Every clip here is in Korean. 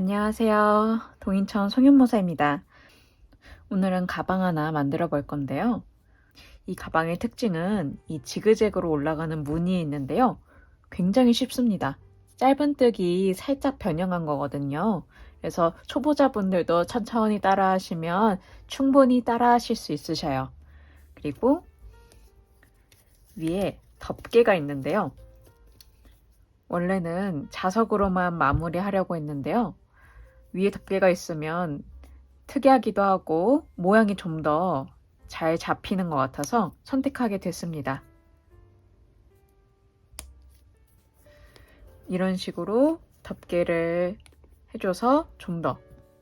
안녕하세요. 동인천 송윤모사입니다. 오늘은 가방 하나 만들어 볼 건데요. 이 가방의 특징은 이 지그재그로 올라가는 무늬에 있는데요. 굉장히 쉽습니다. 짧은뜨기 살짝 변형한 거거든요. 그래서 초보자분들도 천천히 따라 하시면 충분히 따라 하실 수 있으셔요. 그리고 위에 덮개가 있는데요. 원래는 자석으로만 마무리하려고 했는데요. 위에 덮개가 있으면 특이하기도 하고 모양이 좀 더 잘 잡히는 것 같아서 선택하게 됐습니다. 이런 식으로 덮개를 해줘서 좀 더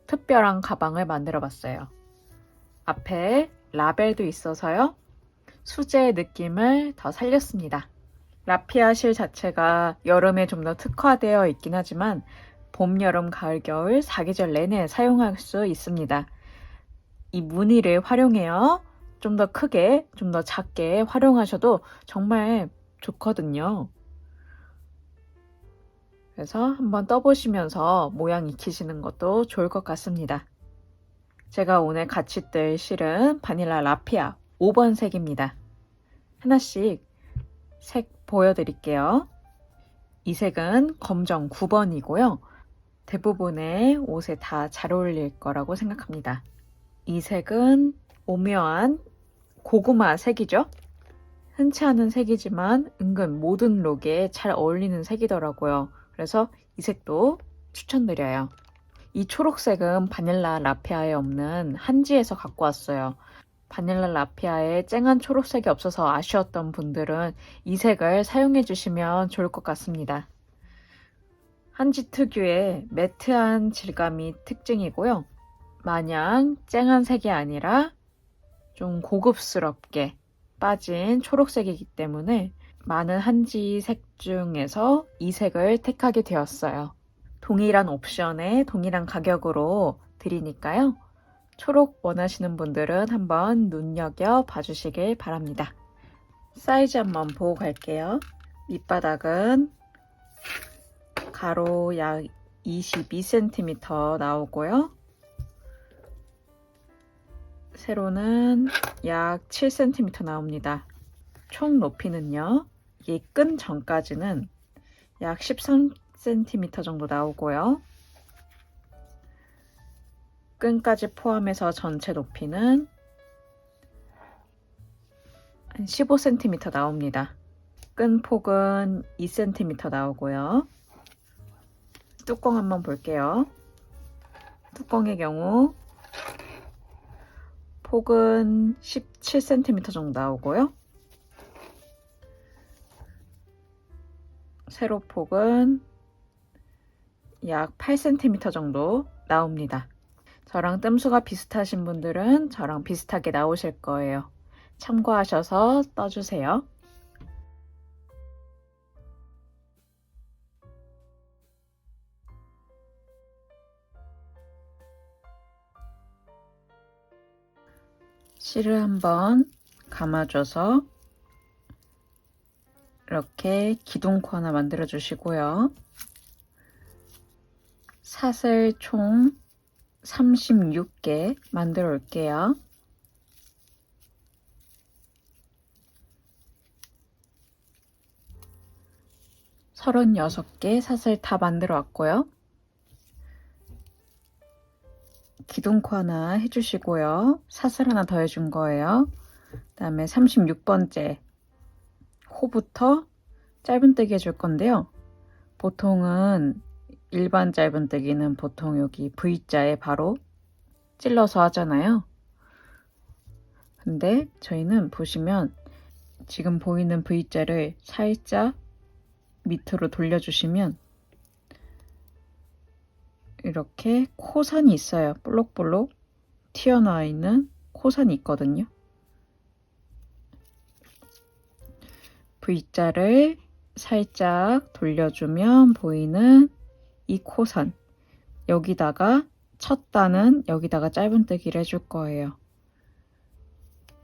특별한 가방을 만들어 봤어요. 앞에 라벨도 있어서요. 수제 느낌을 더 살렸습니다. 라피아 실 자체가 여름에 좀 더 특화되어 있긴 하지만 봄, 여름, 가을, 겨울 4계절 내내 사용할 수 있습니다. 이 무늬를 활용해요. 좀 더 크게, 좀 더 작게 활용하셔도 정말 좋거든요. 그래서 한번 떠보시면서 모양 익히시는 것도 좋을 것 같습니다. 제가 오늘 같이 뜰 실은 바닐라 라피아 5번 색입니다. 하나씩 색 보여드릴게요. 이 색은 검정 9번이고요. 대부분의 옷에 다 잘 어울릴 거라고 생각합니다. 이 색은 오묘한 고구마 색이죠. 흔치 않은 색이지만 은근 모든 룩에 잘 어울리는 색이더라고요. 그래서 이 색도 추천드려요. 이 초록색은 바닐라 라피아에 없는 한지에서 갖고 왔어요. 바닐라 라피아에 쨍한 초록색이 없어서 아쉬웠던 분들은 이 색을 사용해 주시면 좋을 것 같습니다. 한지 특유의 매트한 질감이 특징이고요. 마냥 쨍한 색이 아니라 좀 고급스럽게 빠진 초록색이기 때문에 많은 한지 색 중에서 이 색을 택하게 되었어요. 동일한 옵션에 동일한 가격으로 드리니까요. 초록 원하시는 분들은 한번 눈여겨 봐주시길 바랍니다. 사이즈 한번 보고 갈게요. 밑바닥은 가로 약 22cm 나오고요. 세로는 약 7cm 나옵니다. 총 높이는요. 이게 끈 전까지는 약 13cm 정도 나오고요. 끈까지 포함해서 전체 높이는 한 15cm 나옵니다. 끈 폭은 2cm 나오고요. 뚜껑 한번 볼게요. 뚜껑의 경우 폭은 17cm 정도 나오고요. 세로 폭은 약 8cm 정도 나옵니다. 저랑 뜸수가 비슷하신 분들은 저랑 비슷하게 나오실 거예요. 참고하셔서 떠주세요. 실을 한번 감아줘서 이렇게 기둥코 하나 만들어 주시고요. 사슬 총 36개 만들어 올게요. 서른 36개 사슬 다 만들어 왔고요. 기둥코 하나 해주시고요. 사슬 하나 더 해준 거예요. 그 다음에 36번째 호부터 짧은뜨기 해줄 건데요. 보통은 일반 짧은뜨기는 보통 여기 V자에 바로 찔러서 하잖아요. 근데 저희는 보시면 지금 보이는 V자를 살짝 밑으로 돌려주시면 이렇게 코선이 있어요. 볼록볼록 튀어나와 있는 코선이 있거든요. V자를 살짝 돌려주면 보이는 이 코선, 여기다가 첫 단은 여기다가 짧은뜨기를 해줄 거예요.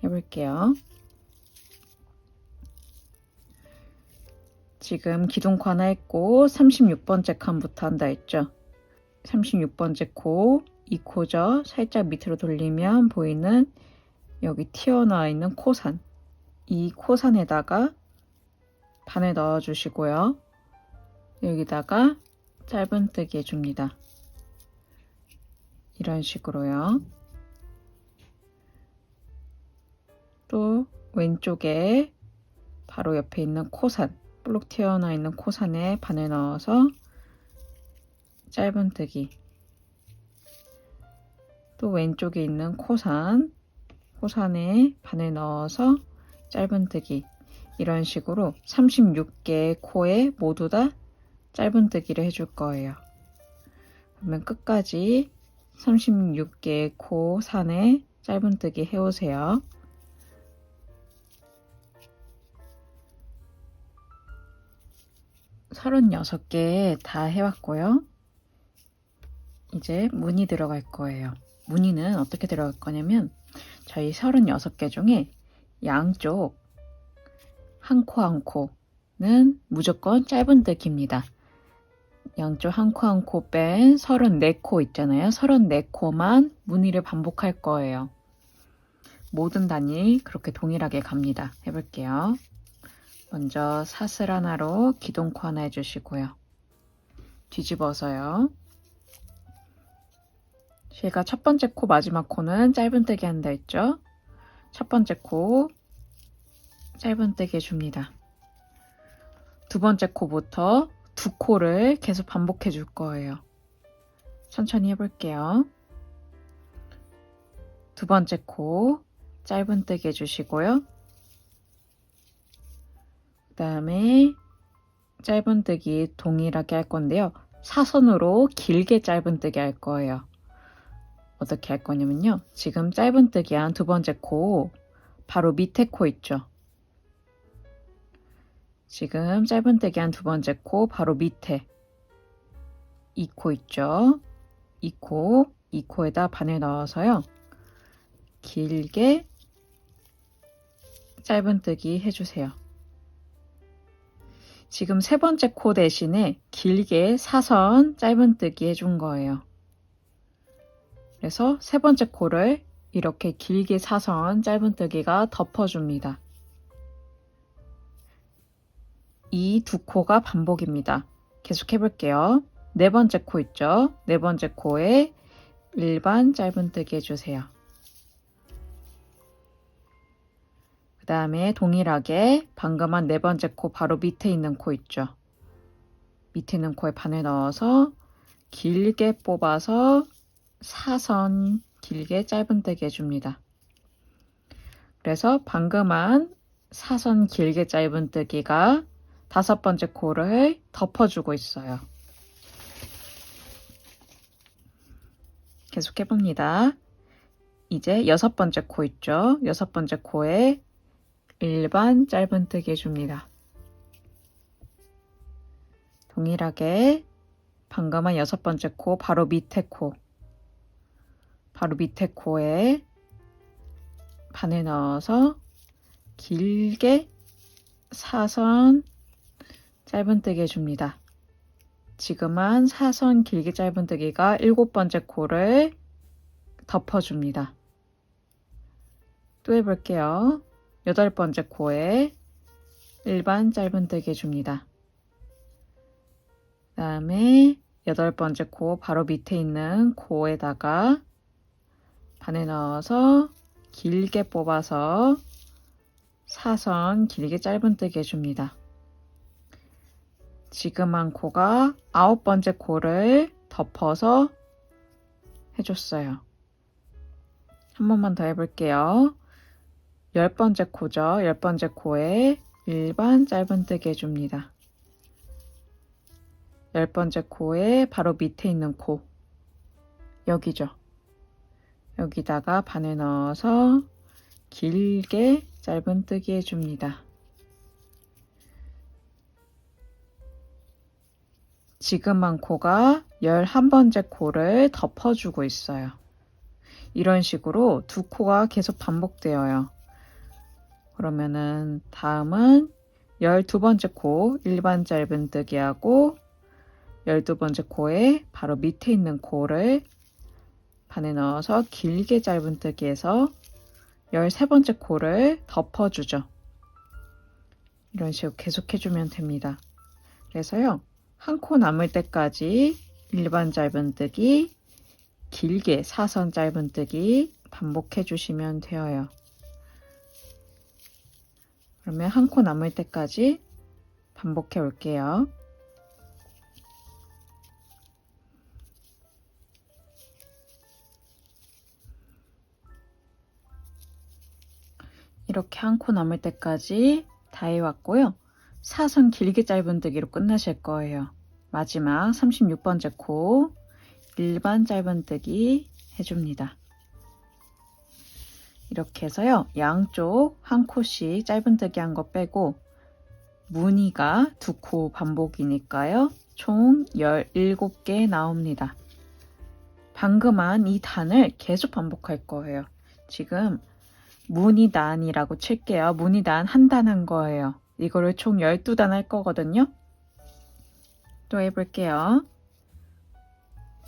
해볼게요. 지금 기둥코 하나 했고 36번째 칸부터 한다 했죠. 36번째 코, 이 코죠. 살짝 밑으로 돌리면 보이는 여기 튀어나와 있는 코산, 이 코산에다가 바늘 넣어주시고요. 여기다가 짧은뜨기 해줍니다. 이런 식으로요. 또 왼쪽에 바로 옆에 있는 코산, 볼록 튀어나와 있는 코산에 바늘 넣어서 짧은뜨기. 또 왼쪽에 있는 코산에 바늘 넣어서 짧은뜨기. 이런 식으로 36개의 코에 모두 다 짧은뜨기를 해줄 거예요. 그러면 끝까지 36개의 코산에 짧은뜨기 해오세요. (36) 개 다 해왔고요. 이제 무늬 들어갈 거예요. 무늬는 어떻게 들어갈 거냐면 저희 36개 중에 양쪽 한 코 한 코는 무조건 짧은뜨기입니다. 양쪽 한 코 한 코 뺀 34코 있잖아요. 34코만 무늬를 반복할 거예요. 모든 단위 그렇게 동일하게 갑니다. 해볼게요. 먼저 사슬 하나로 기둥코 하나 해주시고요. 뒤집어서요. 제가 첫 번째 코 마지막 코는 짧은뜨기 한다 했죠. 첫 번째 코 짧은뜨기 해줍니다. 두 번째 코부터 두 코를 계속 반복해 줄 거예요. 천천히 해볼게요. 두 번째 코 짧은뜨기 해주시고요. 그 다음에 짧은뜨기 동일하게 할 건데요. 사선으로 길게 짧은뜨기 할 거예요. 어떻게 할 거냐면요. 지금 짧은뜨기 한 두 번째 코 바로 밑에 코 있죠. 지금 짧은뜨기 한 두 번째 코 바로 밑에 이 코 있죠. 이 코에다 바늘 넣어서요. 길게 짧은뜨기 해주세요. 지금 세 번째 코 대신에 길게 사선 짧은뜨기 해준 거예요. 그래서 세 번째 코를 이렇게 길게 사선 짧은뜨기가 덮어줍니다. 이 두 코가 반복입니다. 계속 해볼게요. 네 번째 코 있죠? 네 번째 코에 일반 짧은뜨기 해주세요. 그 다음에 동일하게 방금 한 네 번째 코 바로 밑에 있는 코 있죠? 밑에 있는 코에 바늘 넣어서 길게 뽑아서 사선 길게 짧은뜨기 해줍니다. 그래서 방금 한 사선 길게 짧은뜨기가 다섯 번째 코를 덮어주고 있어요. 계속 해봅니다. 이제 여섯 번째 코 있죠? 여섯 번째 코에 일반 짧은뜨기 해줍니다. 동일하게 방금 한 여섯 번째 코 바로 밑에 코에 바늘 넣어서 길게 사선 짧은뜨기 해줍니다. 지금은 사선 길게 짧은뜨기가 일곱 번째 코를 덮어줍니다. 또 해볼게요. 여덟 번째 코에 일반 짧은뜨기 해줍니다. 그 다음에 여덟 번째 코 바로 밑에 있는 코에다가 바늘 넣어서 길게 뽑아서 사선 길게 짧은뜨기 해줍니다. 지금 한 코가 아홉 번째 코를 덮어서 해줬어요. 한 번만 더 해볼게요. 열 번째 코죠. 열 번째 코에 일반 짧은뜨기 해줍니다. 열 번째 코에 바로 밑에 있는 코 여기죠. 여기다가 바늘 넣어서 길게 짧은뜨기 해줍니다. 지금 한 코가 11번째 코를 덮어주고 있어요. 이런 식으로 두 코가 계속 반복되어요. 그러면은 다음은 12번째 코 일반 짧은뜨기 하고 12번째 코에 바로 밑에 있는 코를 반에 넣어서 길게 짧은뜨기해서 13번째 코를 덮어주죠. 이런 식으로 계속 해주면 됩니다. 그래서요, 한 코 남을 때까지 일반 짧은뜨기, 길게 사선 짧은뜨기 반복해 주시면 되어요. 그러면 한 코 남을 때까지 반복해 올게요. 이렇게 한 코 남을 때까지 다 해왔고요. 사선 길게 짧은뜨기로 끝나실 거예요. 마지막 36번째 코 일반 짧은뜨기 해줍니다. 이렇게 해서요. 양쪽 한 코씩 짧은뜨기 한 거 빼고 무늬가 2코 반복이니까요. 총 17개 나옵니다. 방금 한 이 단을 계속 반복할 거예요. 지금 무늬단이라고 칠게요. 무늬단 한 단 한 거예요. 이거를 총 12단 할 거거든요. 또 해볼게요.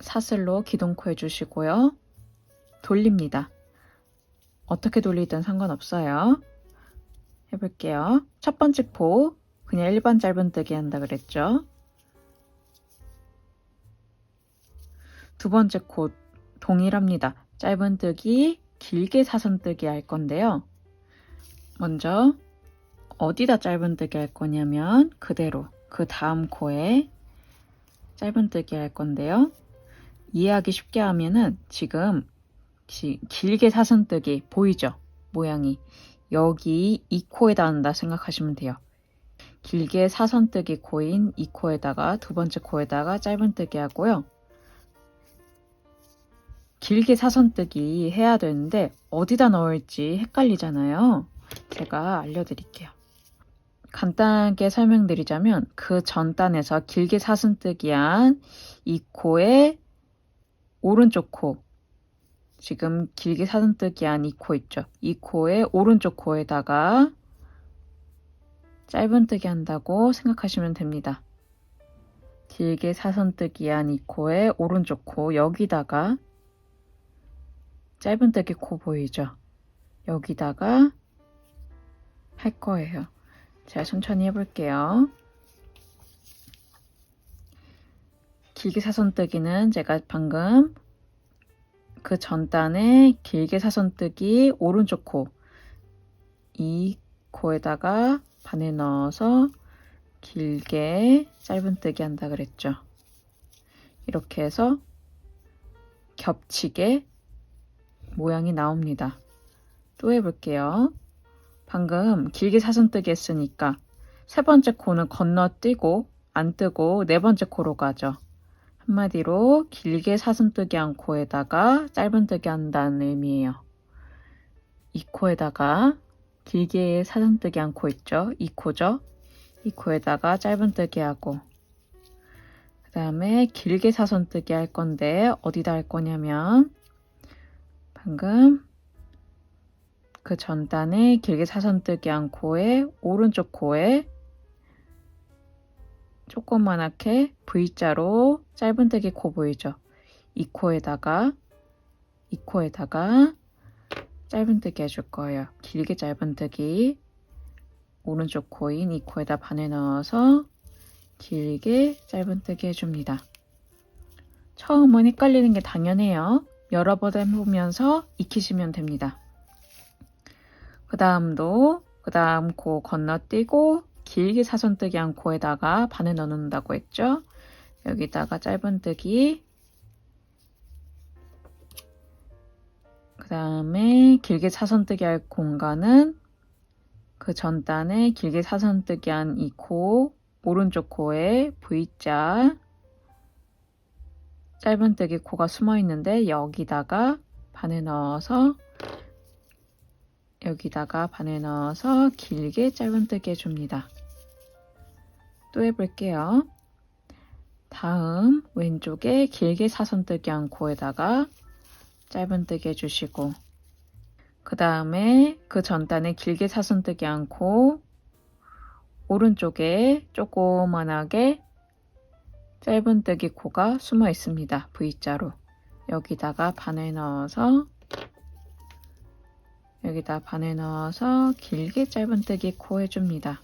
사슬로 기둥코 해주시고요. 돌립니다. 어떻게 돌리든 상관없어요. 해볼게요. 첫 번째 코 그냥 일반 짧은뜨기 한다 그랬죠. 두 번째 코 동일합니다. 짧은뜨기, 길게 사선뜨기 할 건데요. 먼저 어디다 짧은뜨기 할 거냐면 그대로 그 다음 코에 짧은뜨기 할 건데요. 이해하기 쉽게 하면은 지금 길게 사선뜨기 보이죠? 모양이 여기 이 코에다 한다 생각하시면 돼요. 길게 사선뜨기 코인 이 코에다가 두 번째 코에다가 짧은뜨기 하고요. 길게 사선뜨기 해야 되는데 어디다 넣을지 헷갈리잖아요. 제가 알려드릴게요. 간단하게 설명드리자면 그 전 단에서 길게 사선뜨기한 이 코의 오른쪽 코, 지금 길게 사선뜨기한 이 코 있죠? 이 코의 오른쪽 코에다가 짧은뜨기 한다고 생각하시면 됩니다. 길게 사선뜨기한 이 코의 오른쪽 코 여기다가 짧은뜨기 코 보이죠? 여기다가 할 거예요. 제가 천천히 해볼게요. 길게 사선뜨기는 제가 방금 그 전 단에 길게 사선뜨기 오른쪽 코, 이 코에다가 바늘 넣어서 길게 짧은뜨기 한다 그랬죠. 이렇게 해서 겹치게 모양이 나옵니다. 또 해볼게요. 방금 길게 사선뜨기 했으니까 세 번째 코는 건너뛰고 안 뜨고 네 번째 코로 가죠. 한마디로 길게 사선뜨기 한 코에다가 짧은뜨기 한다는 의미예요. 이 코에다가 길게 사선뜨기 한 코 있죠? 이 코죠? 이 코에다가 짧은뜨기 하고 그 다음에 길게 사선뜨기 할 건데 어디다 할 거냐면 방금 그 전단에 길게 사선뜨기 한 코에 오른쪽 코에 조그만하게 V자로 짧은뜨기 코 보이죠? 이 코에다가 짧은뜨기 해줄 거예요. 길게 짧은뜨기 오른쪽 코인 이 코에다 바늘 넣어서 길게 짧은뜨기 해줍니다. 처음은 헷갈리는 게 당연해요. 여러 번 해보면서 익히시면 됩니다. 그 다음 코 건너뛰고 길게 사선뜨기 한 코에다가 바늘 넣는다고 했죠. 여기다가 짧은뜨기, 그 다음에 길게 사선뜨기 할 공간은 그 전단에 길게 사선뜨기 한 이 코, 오른쪽 코에 V자 짧은뜨기 코가 숨어 있는데 여기다가 바늘 넣어서 길게 짧은뜨기 해줍니다. 또 해볼게요. 다음 왼쪽에 길게 사선뜨기 한 코에다가 짧은뜨기 해주시고 그 다음에 그 전단에 길게 사선뜨기 한 코 오른쪽에 조그만하게 짧은뜨기 코가 숨어 있습니다. V자로. 여기다가 바늘 넣어서 길게 짧은뜨기 코 해줍니다.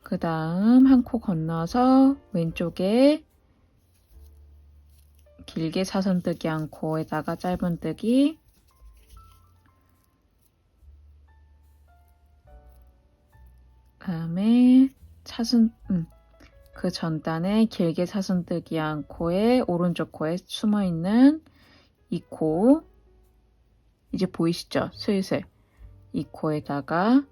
그 다음 한 코 건너서 왼쪽에 길게 사선뜨기 한 코에다가 짧은뜨기, 그 다음에 그 전단에 길게 사선뜨기 한 코에 오른쪽 코에 숨어있는 이 코, 이제 보이시죠? 슬슬 이 코에다가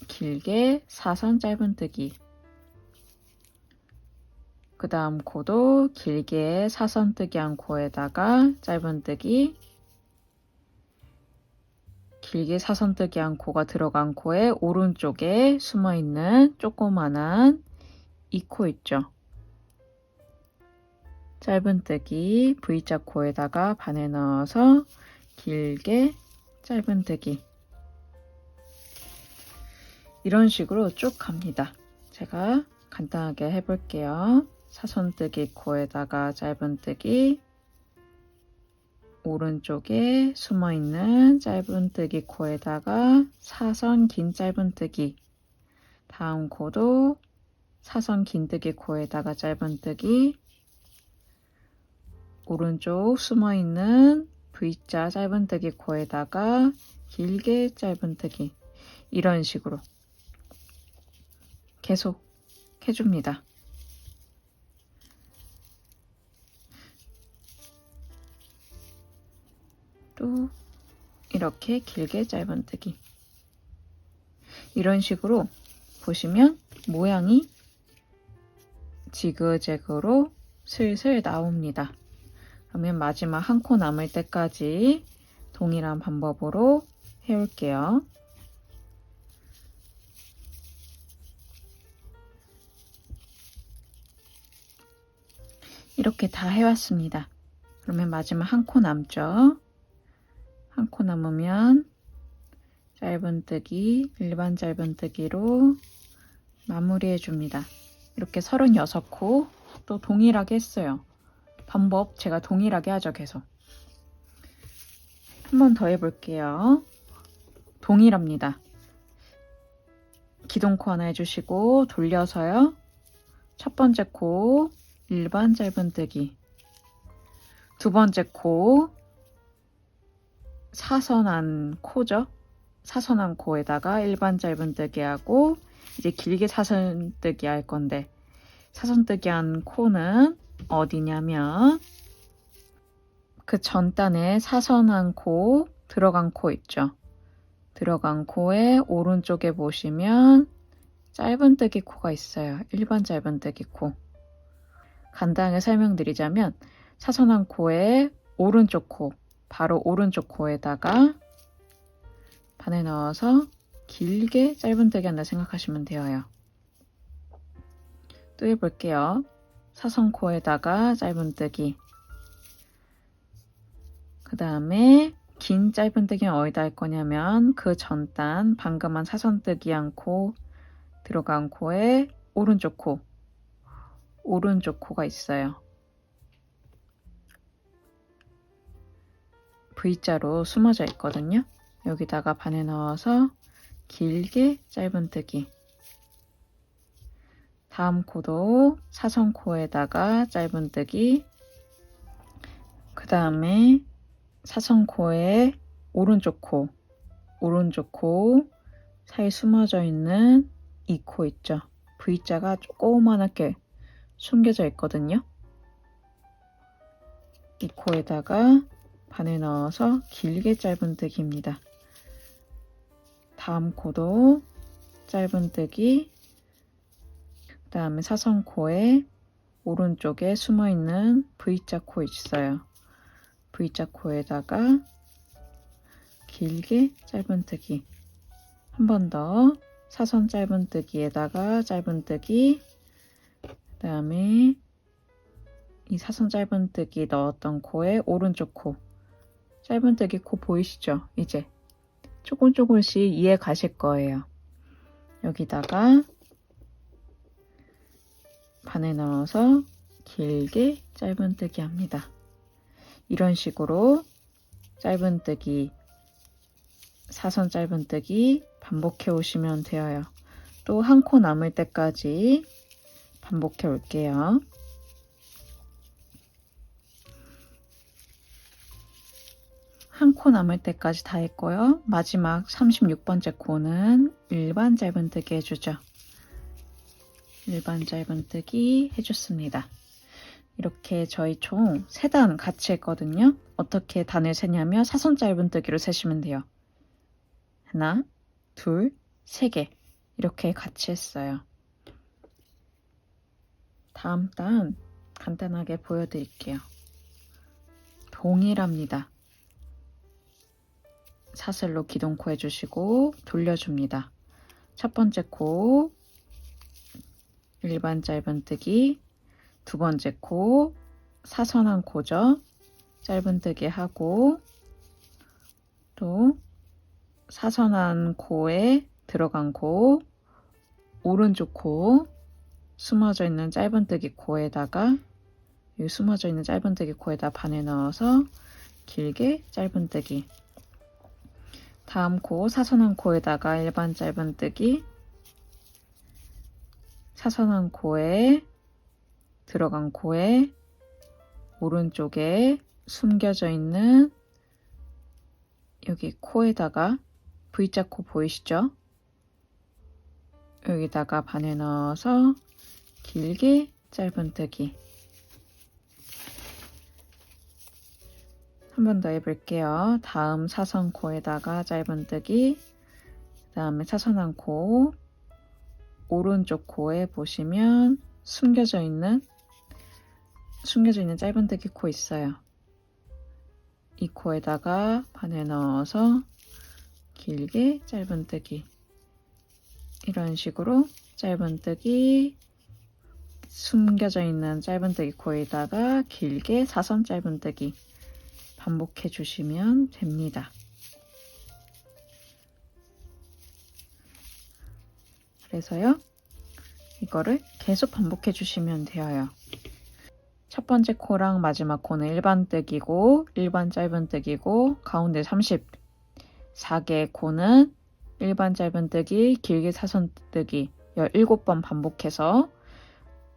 길게 사선 짧은뜨기, 그 다음 코도 길게 사선뜨기 한 코에다가 짧은뜨기, 길게 사선뜨기 한 코가 들어간 코에 오른쪽에 숨어있는 조그만한 이 코 있죠? 짧은뜨기, V자 코에다가 바늘 넣어서 길게 짧은뜨기, 이런 식으로 쭉 갑니다. 제가 간단하게 해볼게요. 사선뜨기 코에다가 짧은뜨기, 오른쪽에 숨어있는 짧은뜨기 코에다가 사선 긴 짧은뜨기, 다음 코도 사선 긴뜨기 코에다가 짧은뜨기, 오른쪽 숨어있는 V자 짧은뜨기 코에다가 길게 짧은뜨기, 이런 식으로 계속 해줍니다. 또 이렇게 길게 짧은뜨기, 이런 식으로 보시면 모양이 지그재그로 슬슬 나옵니다. 그러면 마지막 한 코 남을 때까지 동일한 방법으로 해올게요. 이렇게 다 해왔습니다. 그러면 마지막 한 코 남죠? 한 코 남으면 짧은뜨기, 일반 짧은뜨기로 마무리해 줍니다. 이렇게 36코 또 동일하게 했어요. 방법 제가 동일하게 하죠, 계속. 한 번 더 해볼게요. 동일합니다. 기둥코 하나 해주시고 돌려서요. 첫 번째 코 일반 짧은뜨기, 두 번째 코 사선한 코죠. 사선한 코에다가 일반 짧은뜨기 하고 이제 길게 사선뜨기 할 건데, 사선뜨기 한 코는 어디냐면 그 전단에 사선한 코 들어간 코 있죠. 들어간 코에 오른쪽에 보시면 짧은뜨기 코가 있어요. 일반 짧은뜨기 코. 간단하게 설명드리자면 사선한 코에 오른쪽 코, 바로 오른쪽 코에다가 바늘 넣어서 길게 짧은뜨기 한다 생각하시면 돼요. 또 해볼게요. 사선 코에다가 짧은뜨기, 그 다음에 긴 짧은뜨기는 어디다 할 거냐면 그 전단 방금 한 사선뜨기 한 코 들어간 코에 오른쪽 코가 있어요. V자로 숨어져 있거든요. 여기다가 바늘 넣어서 길게 짧은뜨기, 다음 코도 사선 코에다가 짧은뜨기, 그 다음에 사선 코에 오른쪽 코 사이 숨어져 있는 이 코 있죠. V자가 조그맣게 숨겨져 있거든요. 이 코에다가 바늘 넣어서 길게 짧은뜨기입니다. 다음 코도 짧은뜨기, 그 다음에 사선 코에 오른쪽에 숨어있는 V자 코 있어요. V자 코에다가 길게 짧은뜨기, 한 번 더 사선 짧은뜨기에다가 짧은뜨기, 그 다음에 이 사선 짧은뜨기 넣었던 코에 오른쪽 코, 짧은뜨기 코 보이시죠? 이제 조금씩 이해 가실 거예요. 여기다가 반에 넣어서 길게 짧은뜨기 합니다. 이런 식으로 짧은뜨기, 사선 짧은뜨기 반복해 오시면 되어요. 또 한 코 남을 때까지 반복해 올게요. 한 코 남을 때까지 다 했고요. 마지막 36번째 코는 일반 짧은뜨기 해주죠. 일반 짧은뜨기 해줬습니다. 이렇게 저희 총 3단 같이 했거든요. 어떻게 단을 세냐면 사선 짧은뜨기로 세시면 돼요. 하나, 둘, 3개 이렇게 같이 했어요. 다음 단 간단하게 보여드릴게요. 동일합니다. 사슬로 기동코 해주시고 돌려줍니다. 첫 번째 코 일반 짧은뜨기, 두 번째 코 사선한 코죠. 짧은뜨기 하고 또 사선한 코에 들어간 코, 오른쪽 코 숨어져 있는 짧은뜨기 코에다가 이 숨어져 있는 짧은뜨기 코에다 반을 넣어서 길게 짧은뜨기. 다음 코 사선한 코에다가 일반 짧은뜨기, 사선한 코에 들어간 코에 오른쪽에 숨겨져 있는 여기 코에다가 V자 코 보이시죠? 여기다가 반을 넣어서 길게 짧은뜨기. 한 번 더 해볼게요. 다음 사선 코에다가 짧은뜨기, 그 다음에 사선한 코, 오른쪽 코에 보시면 숨겨져 있는 짧은뜨기 코 있어요. 이 코에다가 반을 넣어서 길게 짧은뜨기. 이런 식으로 짧은뜨기, 숨겨져 있는 짧은뜨기 코에다가 길게 사선 짧은뜨기 반복해 주시면 됩니다. 그래서요, 이거를 계속 반복해 주시면 되어요. 첫 번째 코랑 마지막 코는 일반뜨기고 일반 짧은뜨기고 가운데 34개의 코는 일반 짧은뜨기, 길게 사선뜨기 17번 반복해서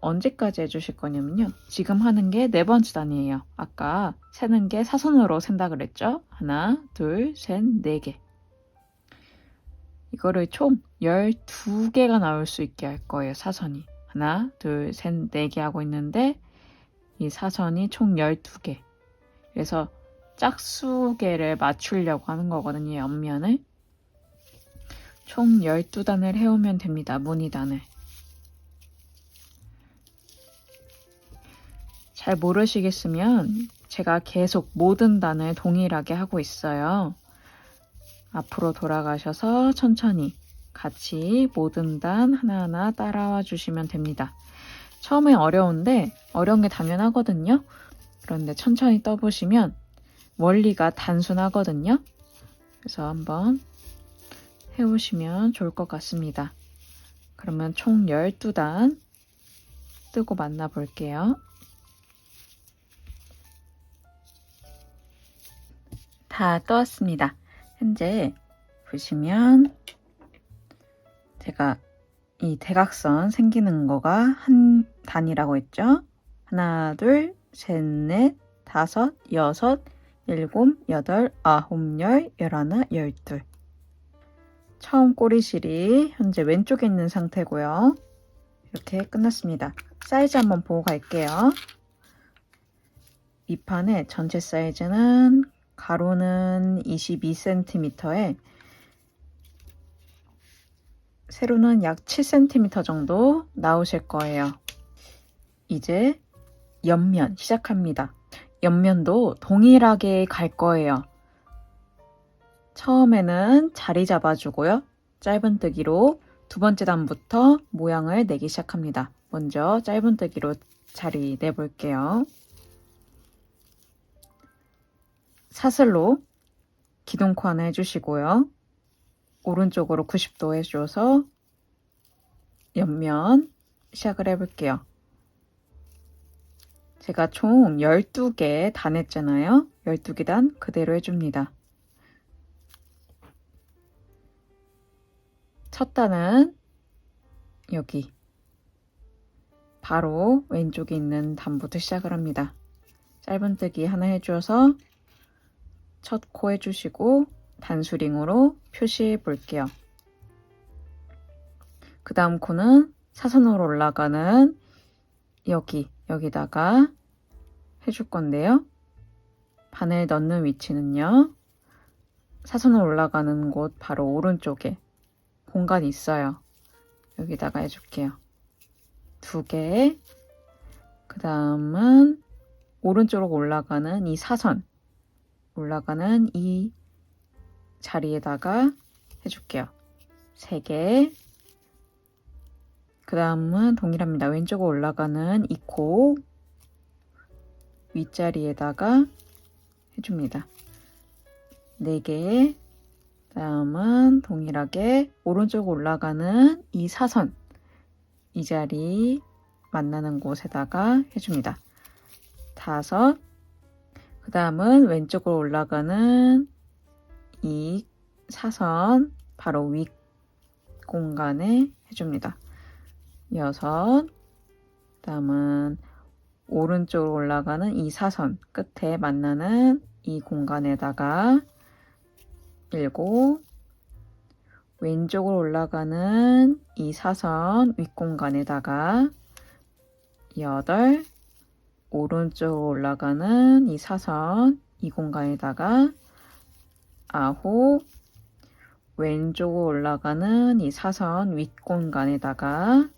언제까지 해주실 거냐면요. 지금 하는 게 4번째 단이에요. 아까 세는 게 사선으로 센다 그랬죠? 하나, 둘, 셋, 4개. 이거를 총 12개가 나올 수 있게 할 거예요. 사선이. 하나, 둘, 셋, 4개 하고 있는데 이 사선이 총 12개. 그래서 짝수개를 맞추려고 하는 거거든요. 옆면을. 총 12단을 해오면 됩니다. 무늬단을. 잘 모르시겠으면 제가 계속 모든 단을 동일하게 하고 있어요. 앞으로 돌아가셔서 천천히 같이 모든 단 하나하나 따라와 주시면 됩니다. 처음에 어려운데 어려운 게 당연하거든요. 그런데 천천히 떠보시면 원리가 단순하거든요. 그래서 한번 해오시면 좋을 것 같습니다. 그러면 총 12단 뜨고 만나볼게요. 다 떴습니다. 현재 보시면 제가 이 대각선 생기는 거가 한 단이라고 했죠. 하나, 둘, 셋, 넷, 다섯, 여섯, 일곱, 여덟, 아홉, 열, 열하나, 열둘. 처음 꼬리실이 현재 왼쪽에 있는 상태고요. 이렇게 끝났습니다. 사이즈 한번 보고 갈게요. 밑판의 전체 사이즈는 가로는 22cm에 세로는 약 7cm 정도 나오실 거예요. 이제 옆면 시작합니다. 옆면도 동일하게 갈 거예요. 처음에는 자리 잡아주고요. 짧은뜨기로 두 번째 단부터 모양을 내기 시작합니다. 먼저 짧은뜨기로 자리 내볼게요. 사슬로 기둥코 하나 해주시고요. 오른쪽으로 90도 해줘서 옆면 시작을 해볼게요. 제가 총 12개 단 했잖아요. 12개 단 그대로 해줍니다. 첫 단은 여기 바로 왼쪽에 있는 단부터 시작을 합니다. 짧은뜨기 하나 해줘서 첫 코 해주시고 단수링으로 표시해 볼게요. 그 다음 코는 사선으로 올라가는 여기다가 해줄 건데요. 바늘 넣는 위치는요. 사선으로 올라가는 곳 바로 오른쪽에 공간이 있어요. 여기다가 해줄게요. 2개. 그 다음은 오른쪽으로 올라가는 이 사선 올라가는 이 자리에다가 해줄게요. 3개. 그 다음은 동일합니다. 왼쪽으로 올라가는 이 코 윗자리에다가 해줍니다. 4개. 다음은 동일하게 오른쪽으로 올라가는 이 사선 이 자리 만나는 곳에다가 해줍니다. 5. 그 다음은 왼쪽으로 올라가는 이 사선 바로 윗 공간에 해줍니다. 6. 그 다음은 오른쪽으로 올라가는 이 사선 끝에 만나는 이 공간에다가 7. 왼쪽으로 올라가는 이 사선 윗공간에다가 8. 오른쪽으로 올라가는 이 사선 이 공간에다가 9. 왼쪽으로 올라가는 이 사선 윗공간에다가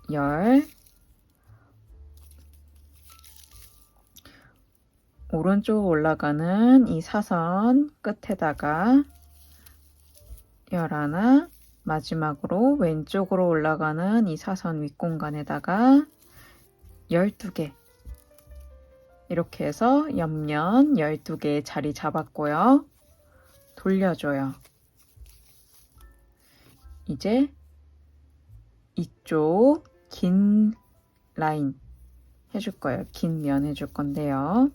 10. 오른쪽으로 올라가는 이 사선 끝에다가 11. 마지막으로 왼쪽으로 올라가는 이 사선 윗공간에다가 12개. 이렇게 해서 옆면 12개 자리 잡았고요. 돌려줘요. 이제 이쪽 긴 라인 해줄 거예요. 긴 면 해줄 건데요.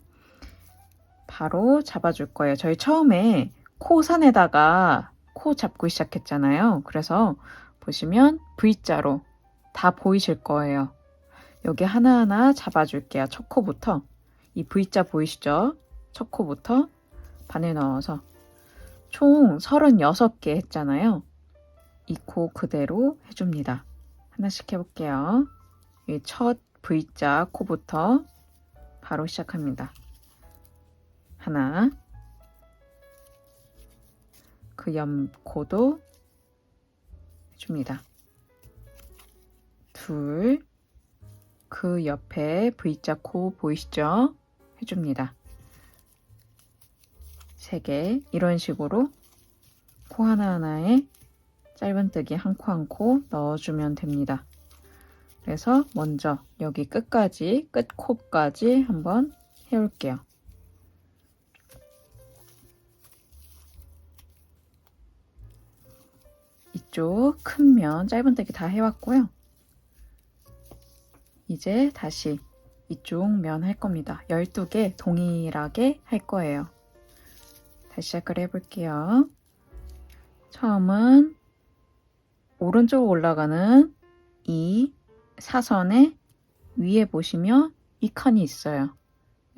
바로 잡아줄 거예요. 저희 처음에 코선에다가 코 잡고 시작했잖아요. 그래서 보시면 V자로 다 보이실 거예요. 여기 하나하나 잡아줄게요. 첫 코부터 이 V자 보이시죠? 첫 코부터 바늘 넣어서 총 36개 했잖아요. 이 코 그대로 해줍니다. 하나씩 해볼게요. 이 첫 V자 코부터 바로 시작합니다. 하나, 그 옆 코도 해줍니다. 2, 그 옆에 V자 코 보이시죠? 해줍니다. 3개. 이런 식으로 코 하나하나에 짧은뜨기 한 코 한 코 넣어주면 됩니다. 그래서 먼저 여기 끝까지 끝코까지 한번 해올게요. 이쪽 큰 면 짧은뜨기 다 해왔고요. 이제 다시 이쪽 면 할 겁니다. 12개 동일하게 할 거예요. 다시 시작을 해볼게요. 처음은 오른쪽으로 올라가는 이 사선의 위에 보시면 이 칸이 있어요.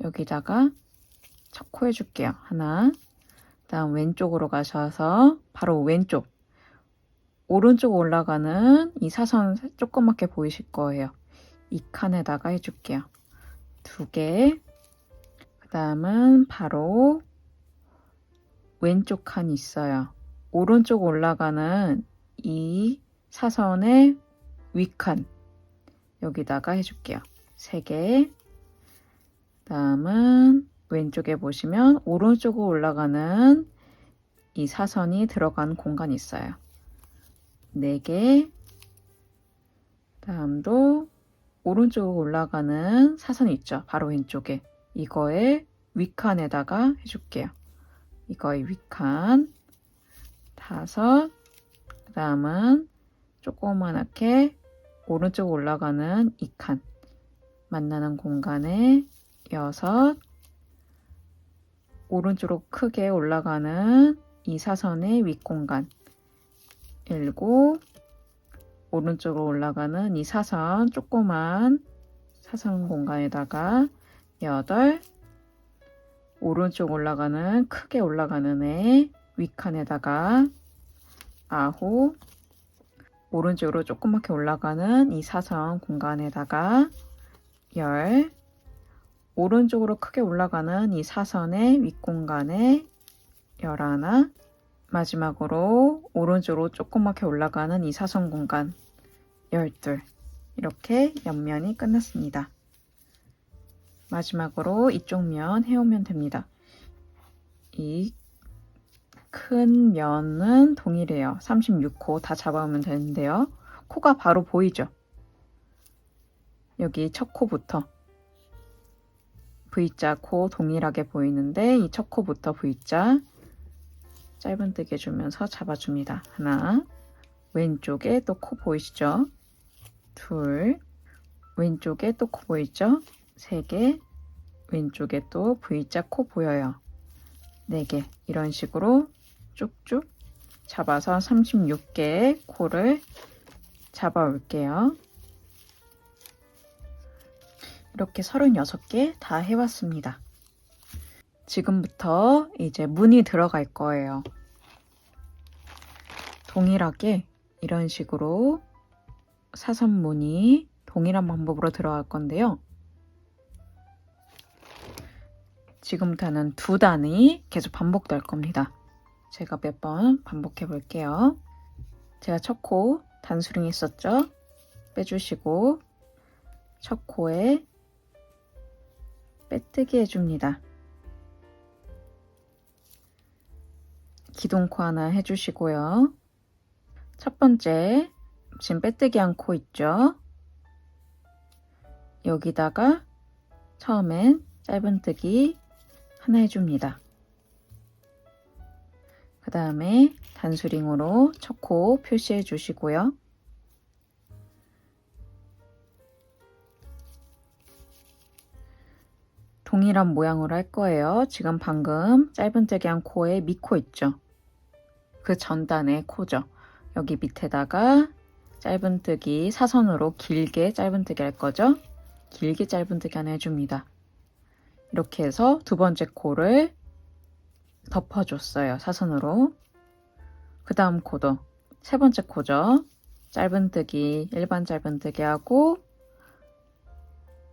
여기다가 첫 코 해줄게요. 하나. 다음 왼쪽으로 가셔서 바로 왼쪽 오른쪽 올라가는 이 사선 조그맣게 보이실 거예요. 이 칸에다가 해줄게요. 2개. 그 다음은 바로 왼쪽 칸이 있어요. 오른쪽 올라가는 이 사선의 윗칸 여기다가 해줄게요. 3개. 다음은 왼쪽에 보시면 오른쪽으로 올라가는 이 사선이 들어간 공간이 있어요. 4개. 다음도 오른쪽으로 올라가는 사선이 있죠. 바로 왼쪽에. 이거의 윗칸에다가 해줄게요. 이거의 윗칸 5. 그 다음은 조그맣게 오른쪽 올라가는 이 칸 만나는 공간에 6, 오른쪽으로 크게 올라가는 이 사선의 윗공간 7, 오른쪽으로 올라가는 이 사선 조그만 사선 공간에다가 8, 오른쪽 올라가는 크게 올라가는 애 윗칸에다가 9, 오른쪽으로 조그맣게 올라가는 이 사선 공간에다가 10, 오른쪽으로 크게 올라가는 이 사선의 윗공간에 11, 마지막으로 오른쪽으로 조그맣게 올라가는 이 사선 공간 12, 이렇게 옆면이 끝났습니다. 마지막으로 이쪽 면 해오면 됩니다. 이 큰 면은 동일해요. 36코 다 잡아오면 되는데요. 코가 바로 보이죠? 여기 첫 코부터 V자 코 동일하게 보이는데 이 첫 코부터 V자 짧은뜨기 해주면서 잡아줍니다. 하나, 왼쪽에 또 코 보이시죠? 둘, 왼쪽에 또 코 보이죠? 3개, 왼쪽에 또 V자 코 보여요. 4개, 이런 식으로 쭉쭉 잡아서 36개의 코를 잡아 올게요. 이렇게 36개 다 해왔습니다. 지금부터 이제 문이 들어갈 거예요. 동일하게 이런 식으로 사선문이 동일한 방법으로 들어갈 건데요. 지금부터는 2단이 계속 반복될 겁니다. 제가 몇 번 반복해 볼게요. 제가 첫 코 단수링 했었죠? 빼주시고 첫 코에 빼뜨기 해줍니다. 기둥코 하나 해주시고요. 첫 번째 지금 빼뜨기 한 코 있죠? 여기다가 처음엔 짧은뜨기 하나 해줍니다. 그 다음에 단수링으로 첫 코 표시해 주시고요. 동일한 모양으로 할 거예요. 지금 방금 짧은뜨기 한 코에 밑코 있죠? 그 전단의 코죠. 여기 밑에다가 짧은뜨기 사선으로 길게 짧은뜨기 할 거죠? 길게 짧은뜨기 하나 해줍니다. 이렇게 해서 두 번째 코를 덮어줬어요. 사선으로. 그 다음 코도 세 번째 코죠. 짧은뜨기, 일반 짧은뜨기 하고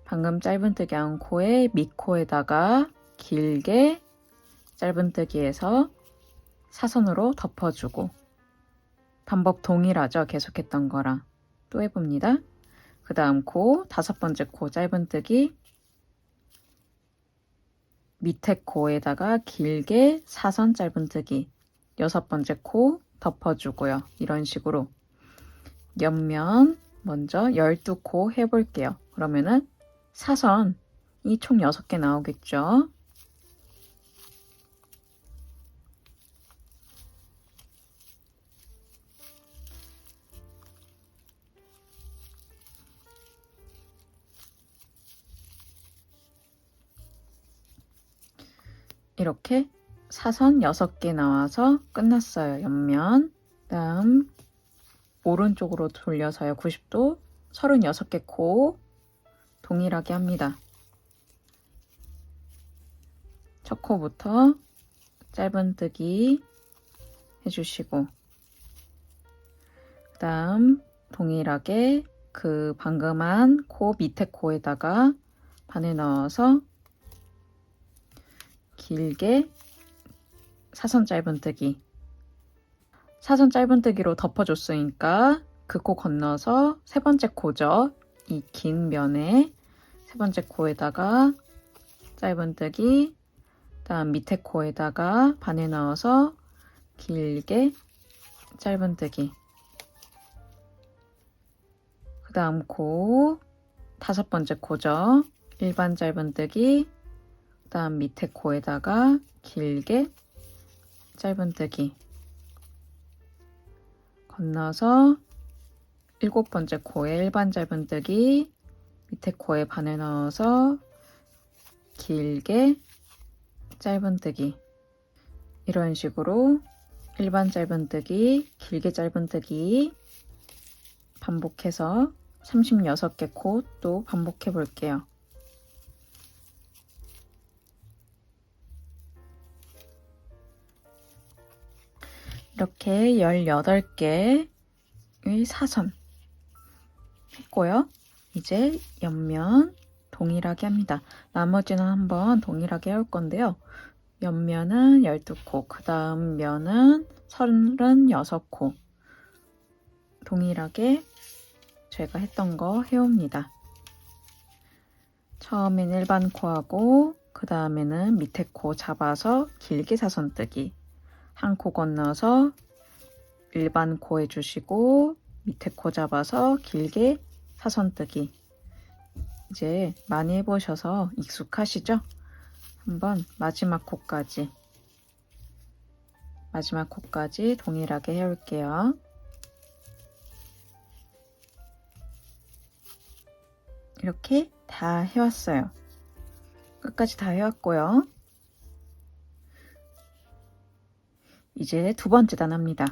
방금 짧은뜨기 한 코에 밑코에다가 길게 짧은뜨기 해서 사선으로 덮어주고 방법 동일하죠? 계속했던 거랑. 또 해봅니다. 그 다음 코, 5번째 코 짧은뜨기 밑에 코에다가 길게 사선 짧은뜨기 6번째 코 덮어주고요. 이런 식으로 옆면 먼저 12코 해볼게요. 그러면은 사선이 총 6개 나오겠죠. 이렇게 사선 6개 나와서 끝났어요. 옆면. 다음 오른쪽으로 돌려서요. 90도 36개 코 동일하게 합니다. 첫 코부터 짧은뜨기 해주시고 그 다음 동일하게 그 방금 한 코 밑에 코에다가 바늘 넣어서 길게 사선 짧은뜨기 사선 짧은뜨기로 덮어줬으니까 그 코 건너서 세 번째 코죠. 이 긴 면에 세 번째 코에다가 짧은뜨기 다음 밑에 코에다가 바늘 넣어서 길게 짧은뜨기 그 다음 코 5번째 코죠. 일반 짧은뜨기 그 다음 밑에 코에다가 길게 짧은뜨기 건너서 7번째 코에 일반 짧은뜨기 밑에 코에 바늘 넣어서 길게 짧은뜨기, 이런 식으로 일반 짧은뜨기, 길게 짧은뜨기 반복해서 36개 코 또 반복해 볼게요. 이렇게 18개의 사선 했고요. 이제 옆면 동일하게 합니다. 나머지는 한번 동일하게 할 건데요. 옆면은 12코, 그 다음 면은 36코 동일하게 제가 했던 거 해옵니다. 처음엔 일반 코하고 그 다음에는 밑에 코 잡아서 길게 사선뜨기, 한 코 건너서 일반 코 해주시고 밑에 코 잡아서 길게 사선뜨기. 이제 많이 해보셔서 익숙하시죠? 한번 마지막 코까지 동일하게 해올게요. 이렇게 다 해왔어요. 끝까지 다 해왔고요. 이제 두 번째 단 합니다.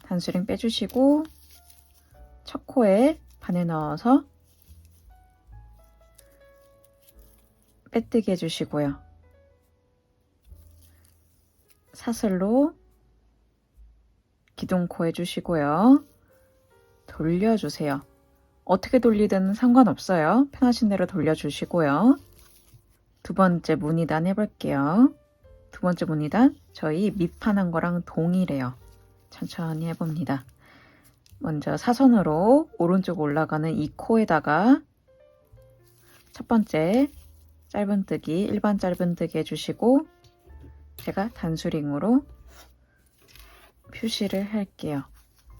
단수링 빼주시고 첫 코에 바늘 넣어서 빼뜨기 해주시고요. 사슬로 기둥코 해주시고요. 돌려주세요. 어떻게 돌리든 상관없어요. 편하신 대로 돌려주시고요. 두 번째 무늬단 해볼게요. 두 번째 무늬단 저희 밑판한 거랑 동일해요. 천천히 해봅니다. 먼저 사선으로 오른쪽 올라가는 이 코에다가 첫 번째 짧은뜨기, 일반 짧은뜨기 해주시고 제가 단수링으로 표시를 할게요.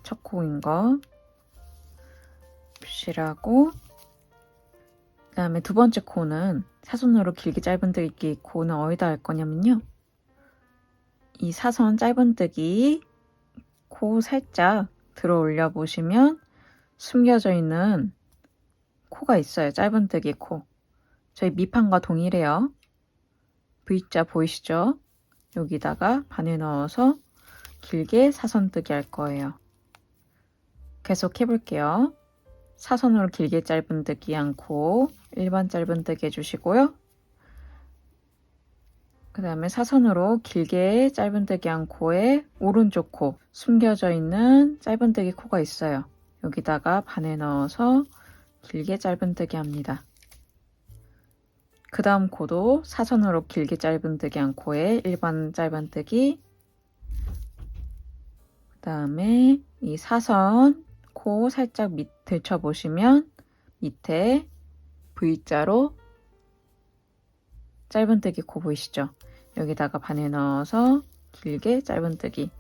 첫 코인 거 표시를 하고, 그 다음에 두 번째 코는 사선으로 길게 짧은뜨기 코는 어디다 할 거냐면요, 이 사선 짧은뜨기 코 살짝 들어 올려 보시면 숨겨져 있는 코가 있어요. 짧은뜨기 코. 저희 밑판과 동일해요. V자 보이시죠? 여기다가 바늘 넣어서 길게 사선뜨기 할 거예요. 계속 해볼게요. 사선으로 길게 짧은뜨기 한 코, 일반 짧은뜨기 해주시고요. 그 다음에 사선으로 길게 짧은뜨기 한 코에 오른쪽 코, 숨겨져 있는 짧은뜨기 코가 있어요. 여기다가 바늘 넣어서 길게 짧은뜨기 합니다. 그 다음 코도 사선으로 길게 짧은뜨기 한 코에 일반 짧은뜨기, 그 다음에 이 사선 코 살짝 밑 들춰보시면 밑에 V자로 짧은뜨기 코 보이시죠? 여기다가 바늘 넣어서 길게 짧은뜨기.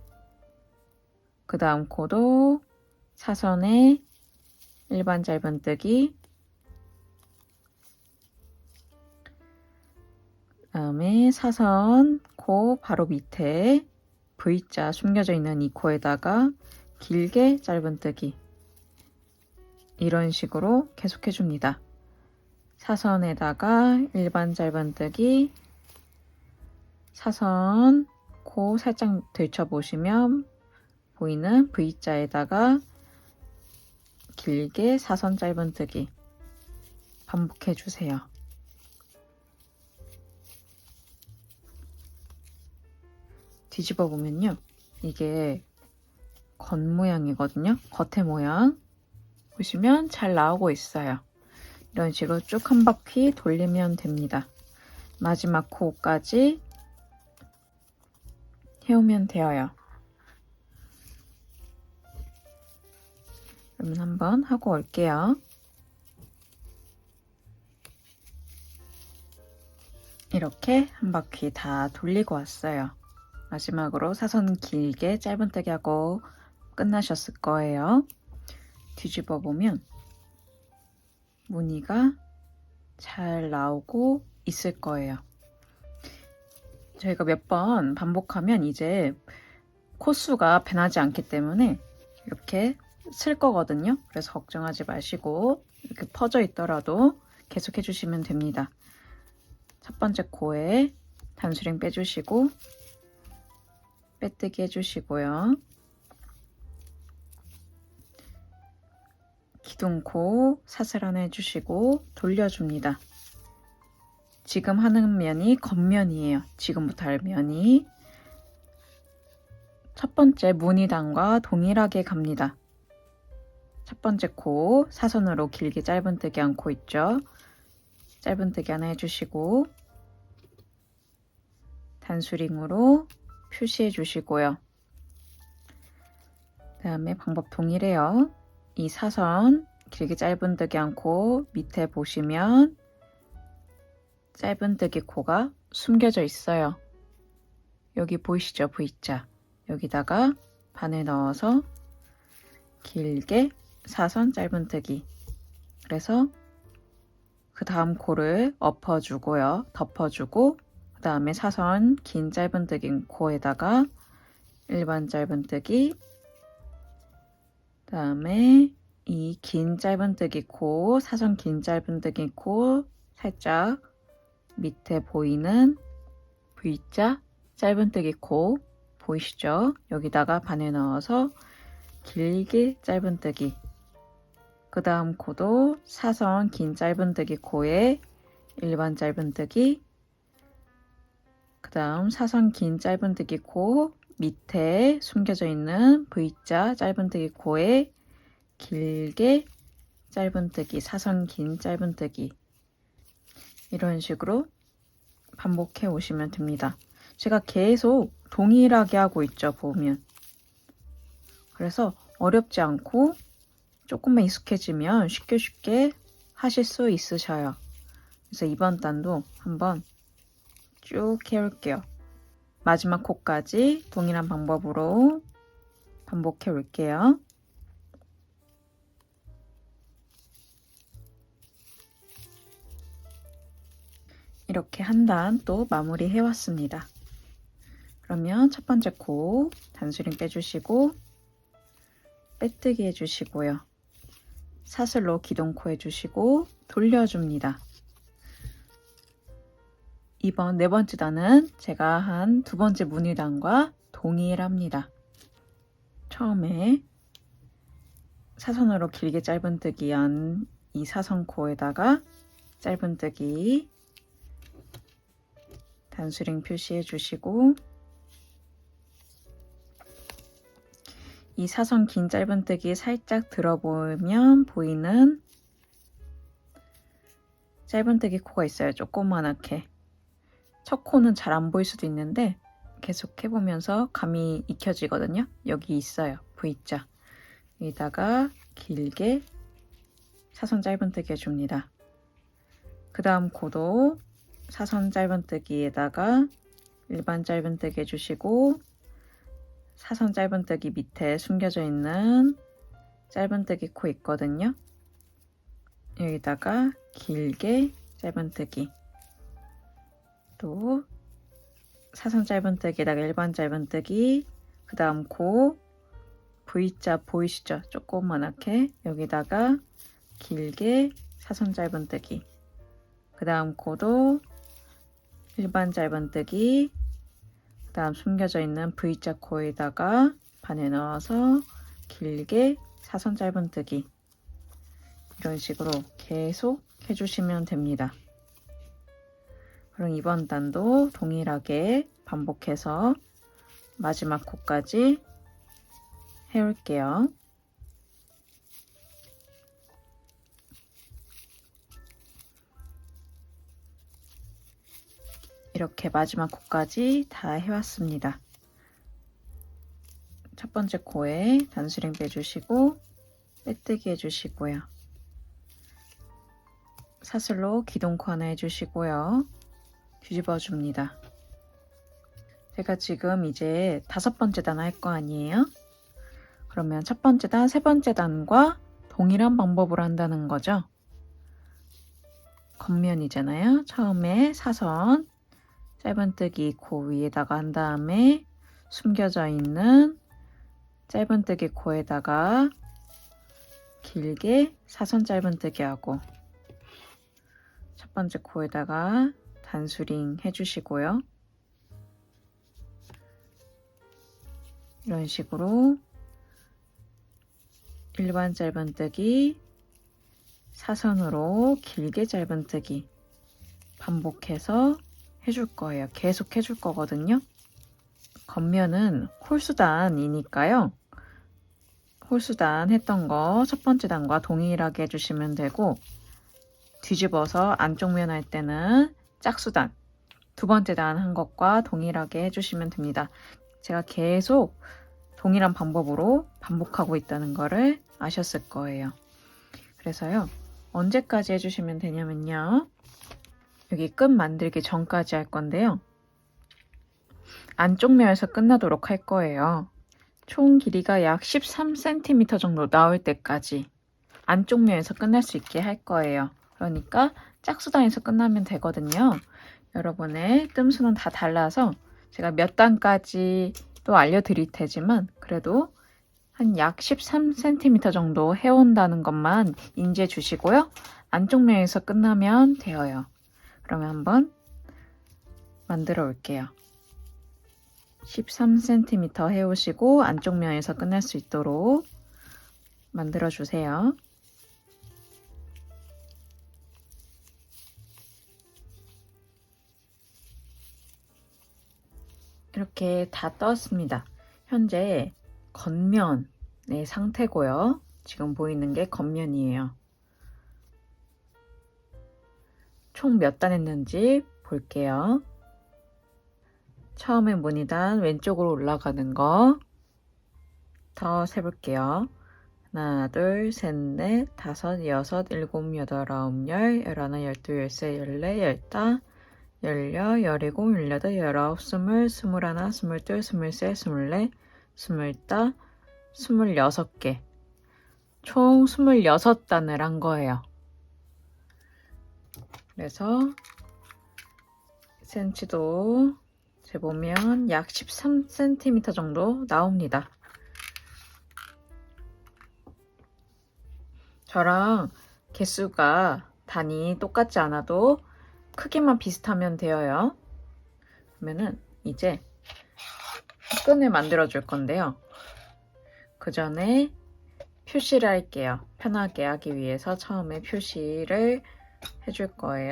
그 다음 코도 사선에 일반 짧은뜨기, 그 다음에 사선 코 바로 밑에 V자 숨겨져 있는 이 코에다가 길게 짧은뜨기. 이런 식으로 계속 해줍니다. 사선에다가 일반 짧은뜨기, 사선 코 살짝 들춰보시면 보이는 V자에다가 길게 사선 짧은뜨기 반복해주세요. 뒤집어 보면요, 이게 겉모양이거든요. 겉에 모양 보시면 잘 나오고 있어요. 이런 식으로 쭉 한 바퀴 돌리면 됩니다. 마지막 코까지 해오면 되어요. 그러면 한번 하고 올게요. 이렇게 한 바퀴 다 돌리고 왔어요. 마지막으로 사선 길게 짧은뜨기 하고 끝나셨을 거예요. 뒤집어 보면 무늬가 잘 나오고 있을 거예요. 저희가 몇 번 반복하면 이제 코수가 변하지 않기 때문에 이렇게 쓸 거거든요. 그래서 걱정하지 마시고 이렇게 퍼져 있더라도 계속 해주시면 됩니다. 첫 번째 코에 단수링 빼주시고 빼뜨기 해주시고요. 기둥코 사슬 하나 해주시고 돌려줍니다. 지금 하는 면이 겉면이에요. 지금부터 할 면이 첫 번째 무늬단과 동일하게 갑니다. 첫 번째 코 사선으로 길게 짧은뜨기 한 코 있죠. 짧은뜨기 하나 해주시고 단수링으로 표시해 주시고요. 그 다음에 방법 동일해요. 이 사선 길게 짧은뜨기 한 코 밑에 보시면 짧은뜨기 코가 숨겨져 있어요. 여기 보이시죠? V자. 여기다가 바늘 넣어서 길게 사선 짧은뜨기. 그래서 그 다음 코를 엎어주고요. 덮어주고 그 다음에 사선 긴 짧은뜨기 코에다가 일반 짧은뜨기, 그 다음에 이 긴 짧은뜨기 코, 사선 긴 짧은뜨기 코 살짝 밑에 보이는 V자 짧은뜨기 코 보이시죠? 여기다가 바늘 넣어서 길게 짧은뜨기. 그 다음 코도 사선 긴 짧은뜨기 코에 일반 짧은뜨기, 그 다음 사선 긴 짧은뜨기 코 밑에 숨겨져 있는 V자 짧은뜨기 코에 길게 짧은뜨기, 사선 긴 짧은뜨기. 이런 식으로 반복해 오시면 됩니다. 제가 계속 동일하게 하고 있죠, 보면. 그래서 어렵지 않고 조금만 익숙해지면 쉽게 하실 수 있으셔요. 그래서 이번 단도 한번 쭉 해올게요. 마지막 코까지 동일한 방법으로 반복해 올게요. 이렇게 한 단 또 마무리 해왔습니다. 그러면 첫 번째 코 단수링 빼주시고 빼뜨기 해주시고요. 사슬로 기둥코 해주시고 돌려줍니다. 이번 네 번째 단은 제가 한 두 번째 무늬단과 동일합니다. 처음에 사선으로 길게 짧은뜨기 한 이 사선코에다가 짧은뜨기 단수링 표시해 주시고 이 사선 긴 짧은뜨기 살짝 들어보면 보이는 짧은뜨기 코가 있어요. 조그만하게. 첫 코는 잘 안 보일 수도 있는데 계속 해보면서 감이 익혀지거든요. 여기 있어요. V자. 여기다가 길게 사선 짧은뜨기 해줍니다. 그 다음 코도 사선 짧은뜨기에다가 일반 짧은뜨기 해주시고 사선 짧은뜨기 밑에 숨겨져 있는 짧은뜨기 코 있거든요. 여기다가 길게 짧은뜨기, 또 사선 짧은뜨기에다가 일반 짧은뜨기, 그 다음 코 V자 보이시죠? 조그만하게 여기다가 길게 사선 짧은뜨기, 그 다음 코도 일반 짧은뜨기, 그 다음 숨겨져 있는 V자 코에다가 바늘 넣어서 길게 사선 짧은뜨기. 이런 식으로 계속 해주시면 됩니다. 그럼 이번 단도 동일하게 반복해서 마지막 코까지 해올게요. 이렇게 마지막 코까지 다 해왔습니다. 첫 번째 코에 단수링 빼주시고 빼뜨기 해주시고요. 사슬로 기둥코 하나 해주시고요. 뒤집어 줍니다. 제가 지금 이제 5번째 단 할 거 아니에요? 그러면 첫 번째 단, 세 번째 단과 동일한 방법으로 한다는 거죠. 겉면이잖아요. 처음에 사선 짧은뜨기 코 위에다가 한 다음에 숨겨져 있는 짧은뜨기 코에다가 길게 사선 짧은뜨기 하고 첫 번째 코에다가 단수링 해주시고요. 이런 식으로 일반 짧은뜨기, 사선으로 길게 짧은뜨기 반복해서 해줄 거예요. 계속 해줄 거거든요. 겉면은 홀수단이니까요. 홀수단 했던 거 첫 번째 단과 동일하게 해주시면 되고, 뒤집어서 안쪽 면 할 때는 짝수단 두 번째 단 한 것과 동일하게 해주시면 됩니다. 제가 계속 동일한 방법으로 반복하고 있다는 거를 아셨을 거예요. 그래서요, 언제까지 해주시면 되냐면요, 여기 끝 만들기 전까지 할 건데요, 안쪽 면에서 끝나도록 할 거예요. 총 길이가 약 13cm 정도 나올 때까지 안쪽 면에서 끝날 수 있게 할 거예요. 그러니까 짝수단에서 끝나면 되거든요. 여러분의 뜸수는 다 달라서 제가 몇 단까지 또 알려드릴 테지만, 그래도 한 약 13cm 정도 해온다는 것만 인지해 주시고요. 안쪽 면에서 끝나면 되어요. 그러면 한번 만들어 올게요. 13cm 해오시고 안쪽 면에서 끝날 수 있도록 만들어 주세요. 이렇게 다 떴습니다. 현재 겉면의 상태고요. 지금 보이는 게 겉면이에요. 총 몇 단 했는지 볼게요. 처음에 무늬단 왼쪽으로 올라가는 거 더 세볼게요. 하나, 둘, 셋, 넷, 다섯, 여섯, 일곱, 여덟, 아홉, 열, 열하나, 열둘, 열세, 열네, 열다, 열여, 열일곱, 열여덟, 열아홉, 스물, 스물하나, 스물둘, 스물셋, 스물넷, 스물다, 26개. 총 26단을 한 거예요. 그래서 센치도 재보면 약 13cm 정도 나옵니다. 저랑 개수가 단위 똑같지 않아도 크기만 비슷하면 되어요. 그러면은 이제 끈을 만들어 줄 건데요. 그 전에 표시를 할게요. 편하게 하기 위해서 처음에 표시를 해줄 거예요.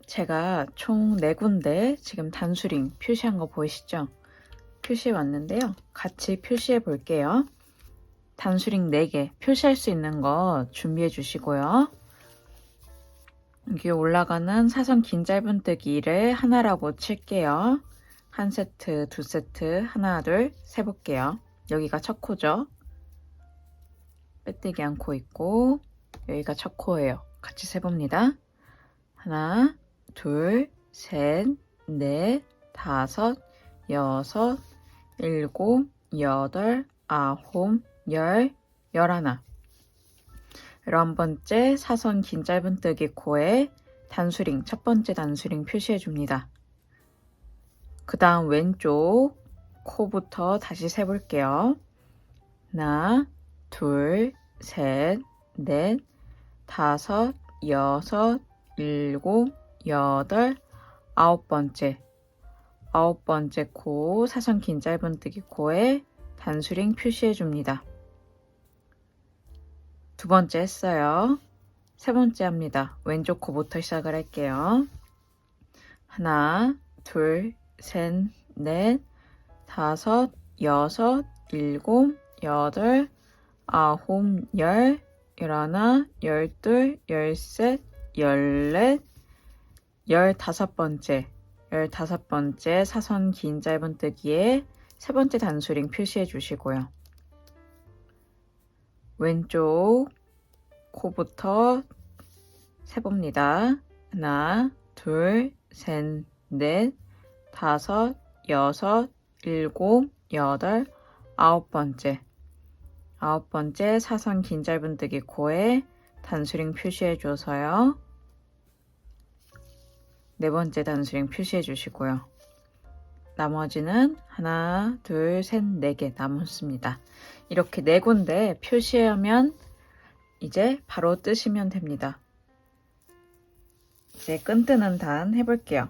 제가 총 4군데 지금 단수링 표시한 거 보이시죠? 표시해 왔는데요. 같이 표시해 볼게요. 단수링 4개 표시할 수 있는 거 준비해 주시고요. 여기 올라가는 사선 긴 짧은뜨기를 하나라고 칠게요. 한 세트, 두 세트, 하나, 둘, 세볼게요. 여기가 첫 코죠. 빼뜨기 않고 있고, 여기가 첫 코예요. 같이 세봅니다. 하나, 둘, 셋, 넷, 다섯, 여섯, 일곱, 여덟, 아홉, 열, 열하나. 11번째 사선 긴 짧은뜨기 코에 단수링, 첫 번째 단수링 표시해 줍니다. 그 다음 왼쪽 코부터 다시 세볼게요. 하나, 둘, 셋, 넷, 다섯, 여섯, 일곱, 여덟, 아홉 번째 코 사선 긴 짧은뜨기 코에 단수링 표시해 줍니다. 두 번째 했어요. 세 번째 합니다. 왼쪽 코부터 시작을 할게요. 하나, 둘, 셋, 넷, 다섯, 여섯, 일곱, 여덟, 아홉, 열, 열하나, 열둘, 열셋, 열넷, 15번째 사선 긴 짧은뜨기에 세 번째 단수링 표시해 주시고요. 왼쪽 코부터 세봅니다. 하나, 둘, 셋, 넷, 다섯, 여섯, 일곱, 여덟, 아홉 번째 사선 긴 짧은뜨기 코에 단수링 표시해 줘서요. 네 번째 단수링 표시해 주시고요. 나머지는 하나, 둘, 셋, 4개 남았습니다. 이렇게 4군데 표시하면 이제 바로 뜨시면 됩니다. 이제 끈 뜨는 단 해볼게요.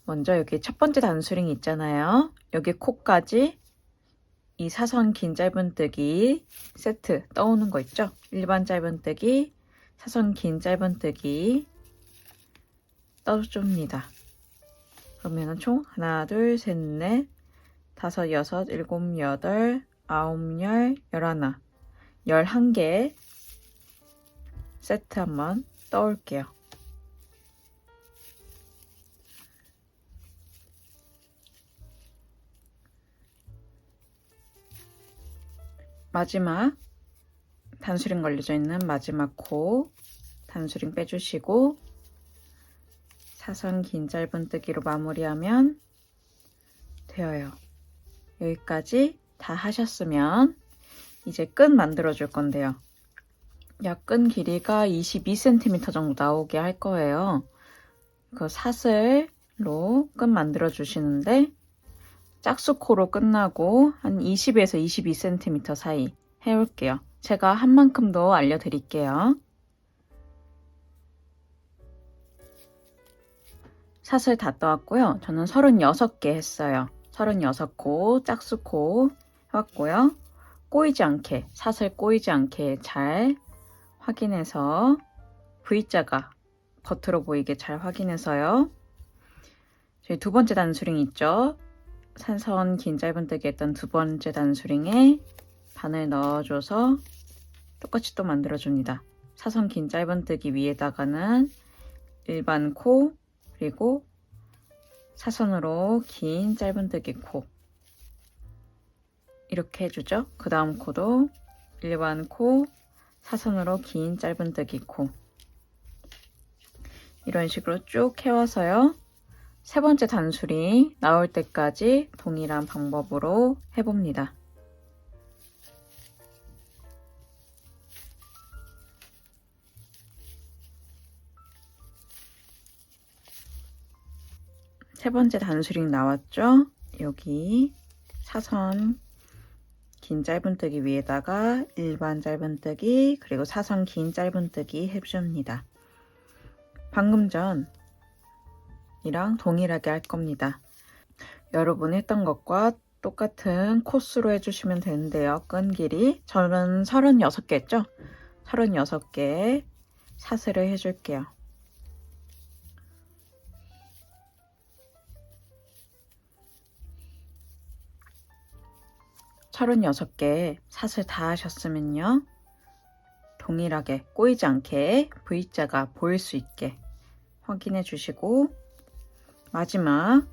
먼저 여기 첫 번째 단수링 있잖아요. 여기 코까지 이 사선 긴 짧은뜨기 세트 떠오는 거 있죠? 일반 짧은뜨기, 사선 긴 짧은뜨기 떠줍니다. 그러면 총 하나, 둘, 셋, 넷, 다섯, 여섯, 일곱, 여덟, 아홉, 열, 열하나, 11개 세트 한번 떠올게요. 마지막 단수링 걸려져 있는 마지막 코 단수링 빼주시고 사선 긴 짧은뜨기로 마무리하면 되어요. 여기까지 다 하셨으면 이제 끈 만들어 줄 건데요. 약 끈 길이가 22cm 정도 나오게 할 거예요. 그 사슬로 끈 만들어 주시는데 짝수코로 끝나고 한 20에서 22cm 사이 해올게요. 제가 한 만큼도 알려드릴게요. 사슬 다 떠왔고요. 저는 36개 했어요. 36코 짝수코 해왔고요. 꼬이지 않게, 사슬 꼬이지 않게 잘 확인해서 V자가 겉으로 보이게 잘 확인해서요. 저희 두 번째 단수링 있죠? 사선 긴 짧은뜨기 했던 두 번째 단수링에 바늘 넣어줘서 똑같이 또 만들어줍니다. 사선 긴 짧은뜨기 위에다가는 일반 코 그리고 사선으로 긴 짧은뜨기 코 이렇게 해주죠. 그 다음 코도 일반 코 사선으로 긴 짧은뜨기 코 이런 식으로 쭉 해와서요. 세 번째 단수링 나올 때까지 동일한 방법으로 해봅니다. 세 번째 단수링 나왔죠? 여기 사선 긴 짧은뜨기 위에다가 일반 짧은뜨기 그리고 사선 긴 짧은뜨기 해줍니다. 방금 전이랑 동일하게 할 겁니다. 여러분이 했던 것과 똑같은 코스로 해주시면 되는데요. 끈 길이 저는 36개 했죠? 36개 사슬을 해줄게요. 36개 사슬 다 하셨으면요. 동일하게 꼬이지 않게 V자가 보일 수 있게 확인해 주시고 마지막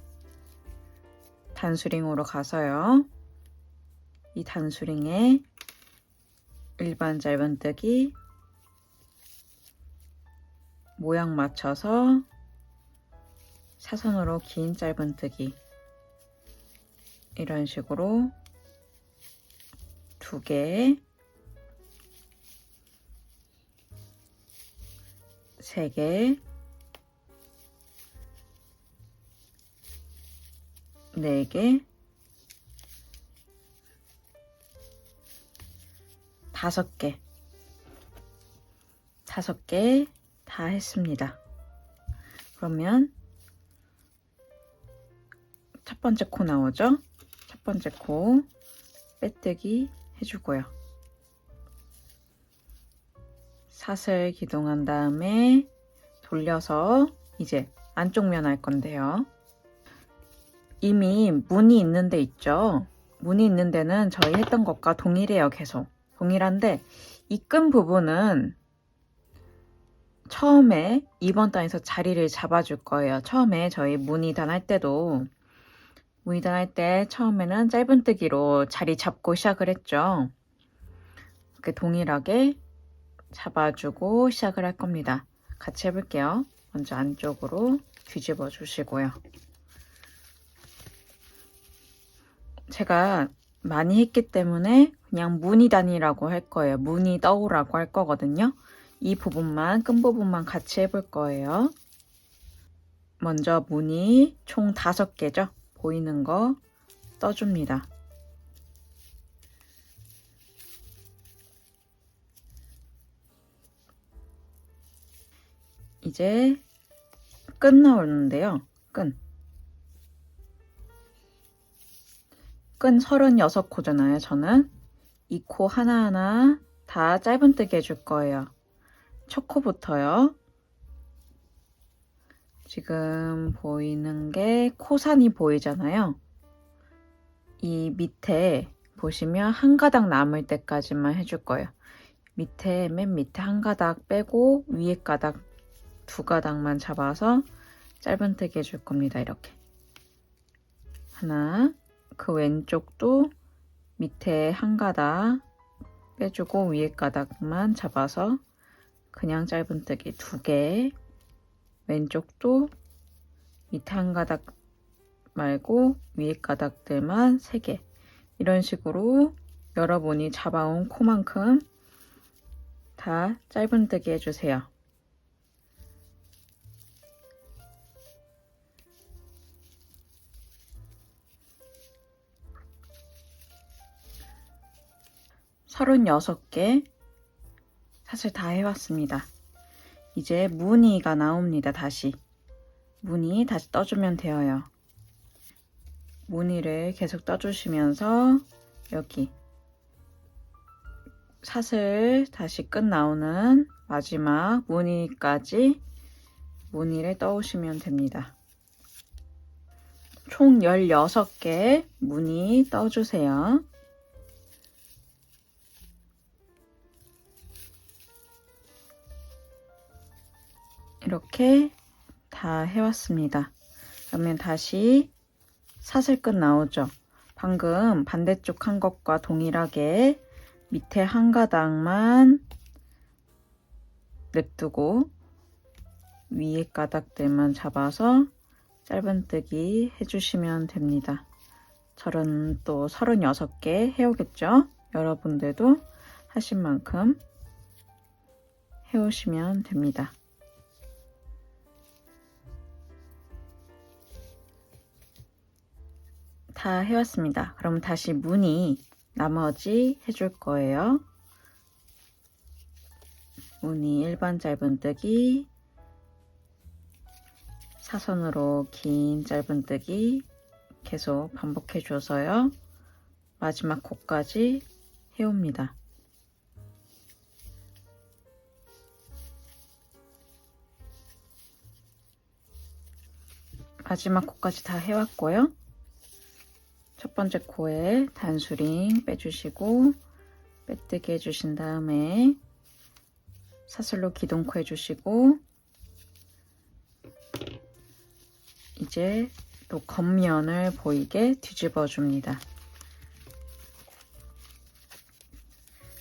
단수링으로 가서요. 이 단수링에 일반 짧은뜨기 모양 맞춰서 사선으로 긴 짧은뜨기 이런 식으로 2개 3개 4개 5개 5개 다 했습니다. 그러면 첫 번째 코 나오죠? 첫 번째 코 빼뜨기 해주고요. 사슬 기동한 다음에 돌려서 이제 안쪽 면 할 건데요. 이미 무늬 있는 데 있죠? 무늬 있는 데는 저희 했던 것과 동일해요. 계속 동일한데 이 끈 부분은 처음에 2번 단에서 자리를 잡아줄 거예요. 처음에 저희 무늬단 할 때도 무늬단 할 때 처음에는 짧은뜨기로 자리 잡고 시작을 했죠. 이렇게 동일하게 잡아주고 시작을 할 겁니다. 같이 해볼게요. 먼저 안쪽으로 뒤집어 주시고요. 제가 많이 했기 때문에 그냥 무늬단이라고 할 거예요. 무늬떠우라고 할 거거든요. 이 부분만, 끈 부분만 같이 해볼 거예요. 먼저 무늬 총 5개죠. 보이는 거 떠줍니다. 이제 끈 나오는데요. 끈 36코잖아요. 저는 이 코 하나하나 다 짧은뜨기 해줄 거예요. 첫 코부터요. 지금 보이는 게 코산이 보이잖아요. 이 밑에 보시면 한 가닥 남을 때까지만 해줄 거예요. 밑에 맨 밑에 한 가닥 빼고 위에 가닥 두 가닥만 잡아서 짧은뜨기 해줄 겁니다. 이렇게 하나, 그 왼쪽도 밑에 한 가닥 빼주고 위에 가닥만 잡아서 그냥 짧은뜨기 2개, 왼쪽도 밑에 한 가닥 말고 위에 가닥들만 3개. 이런 식으로 여러분이 잡아온 코만큼 다 짧은뜨기 해주세요. 서른여섯 개 사실 다 해왔습니다. 이제 무늬가 나옵니다. 무늬 다시 떠주면 되어요. 무늬를 계속 떠주시면서 여기 사슬 다시 끝 나오는 마지막 무늬까지 무늬를 떠오시면 됩니다. 총 16개 무늬 떠주세요. 이렇게 다 해왔습니다. 그러면 다시 사슬끝 나오죠. 방금 반대쪽 한 것과 동일하게 밑에 한 가닥만 냅두고 위에 가닥들만 잡아서 짧은뜨기 해주시면 됩니다. 저는 또 36개 해오겠죠? 여러분들도 하신 만큼 해오시면 됩니다. 다 해왔습니다. 그럼 다시 무늬 나머지 해줄 거예요. 무늬 일반 짧은뜨기, 사선으로 긴 짧은뜨기 계속 반복해 줘서요. 마지막 코까지 해옵니다. 마지막 코까지 다 해왔고요. 첫 번째 코에 단수링 빼주시고 빼뜨기 해주신 다음에 사슬로 기둥코 해주시고 이제 또 겉면을 보이게 뒤집어 줍니다.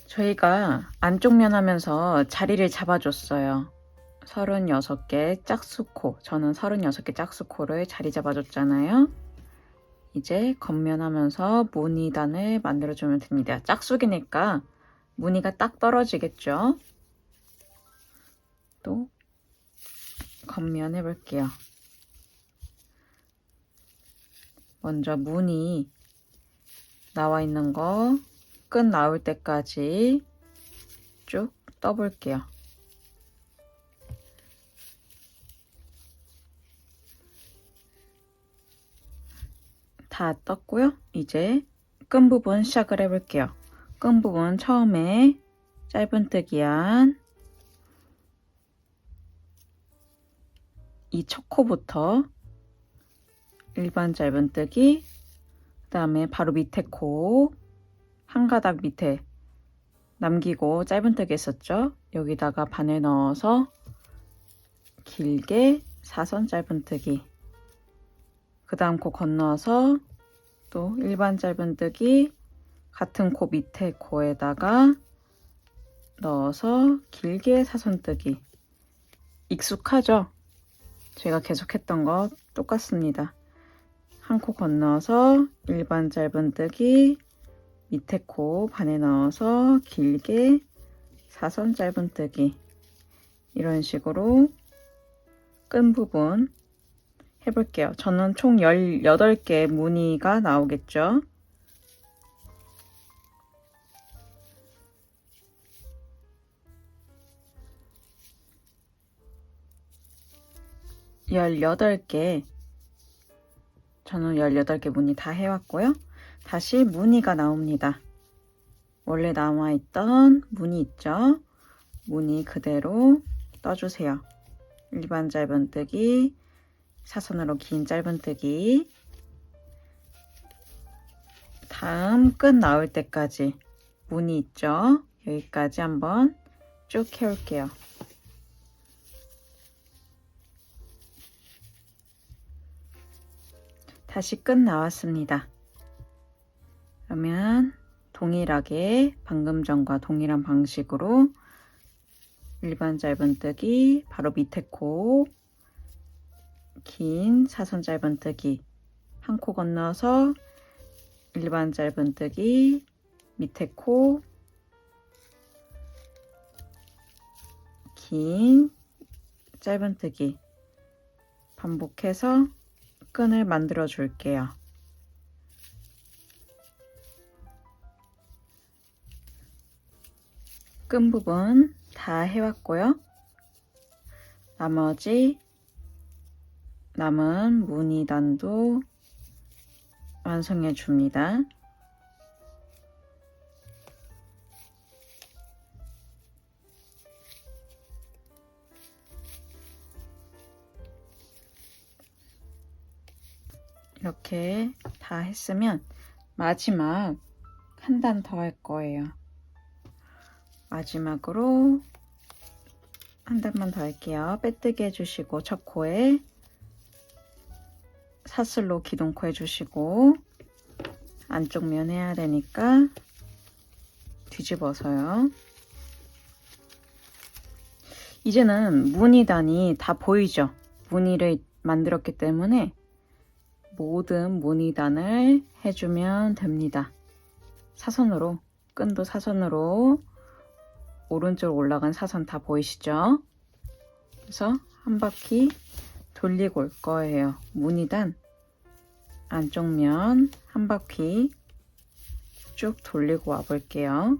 저희가 안쪽 면 하면서 자리를 잡아줬어요. 36개 짝수코, 저는 36개 짝수코를 자리 잡아줬잖아요. 이제 겉면 하면서 무늬단을 만들어주면 됩니다. 짝수기니까 무늬가 딱 떨어지겠죠? 또 겉면 해볼게요. 먼저 무늬 나와 있는 거 끝 나올 때까지 쭉 떠볼게요. 다 떴고요. 이제 끈 부분 시작을 해볼게요. 끈 부분 처음에 짧은뜨기한 이 첫 코부터 일반 짧은뜨기, 그 다음에 바로 밑에 코 한 가닥 밑에 남기고 짧은뜨기 했었죠. 여기다가 바늘 넣어서 길게 사선 짧은뜨기, 그 다음 코 건너서 또 일반 짧은뜨기 같은 코 밑에 코에다가 넣어서 길게 사선뜨기. 익숙하죠? 제가 계속 했던 거 똑같습니다. 한 코 건너서 일반 짧은뜨기, 밑에 코 바늘 넣어서 길게 사선 짧은뜨기. 이런 식으로 끈 부분 해볼게요. 저는 총 18개 무늬가 나오겠죠. 18개, 저는 18개 무늬 다 해왔고요. 다시 무늬가 나옵니다. 원래 남아있던 무늬 있죠? 무늬 그대로 떠주세요. 일반 짧은뜨기, 사선으로 긴 짧은뜨기, 다음 끈 나올 때까지 무늬 있죠? 여기까지 한번 쭉 해올게요. 다시 끈 나왔습니다. 그러면 동일하게 방금 전과 동일한 방식으로 일반 짧은뜨기, 바로 밑에 코, 긴 사선 짧은뜨기, 한 코 건너서 일반 짧은뜨기, 밑에 코, 긴 짧은뜨기 반복해서 끈을 만들어 줄게요. 끈 부분 다 해왔고요. 나머지 남은 무늬단도 완성해 줍니다. 이렇게 다 했으면 마지막 한 단 더 할 거예요. 마지막으로 한 단만 더 할게요. 빼뜨기 해주시고 첫 코에 사슬로 기둥코 해주시고 안쪽 면 해야 되니까 뒤집어서요. 이제는 무늬단이 다 보이죠? 무늬를 만들었기 때문에 모든 무늬단을 해주면 됩니다. 사선으로, 끈도 사선으로 오른쪽 올라간 사선 다 보이시죠? 그래서 한 바퀴 돌리고 올 거예요. 무늬단 안쪽 면 한 바퀴 쭉 돌리고 와 볼게요.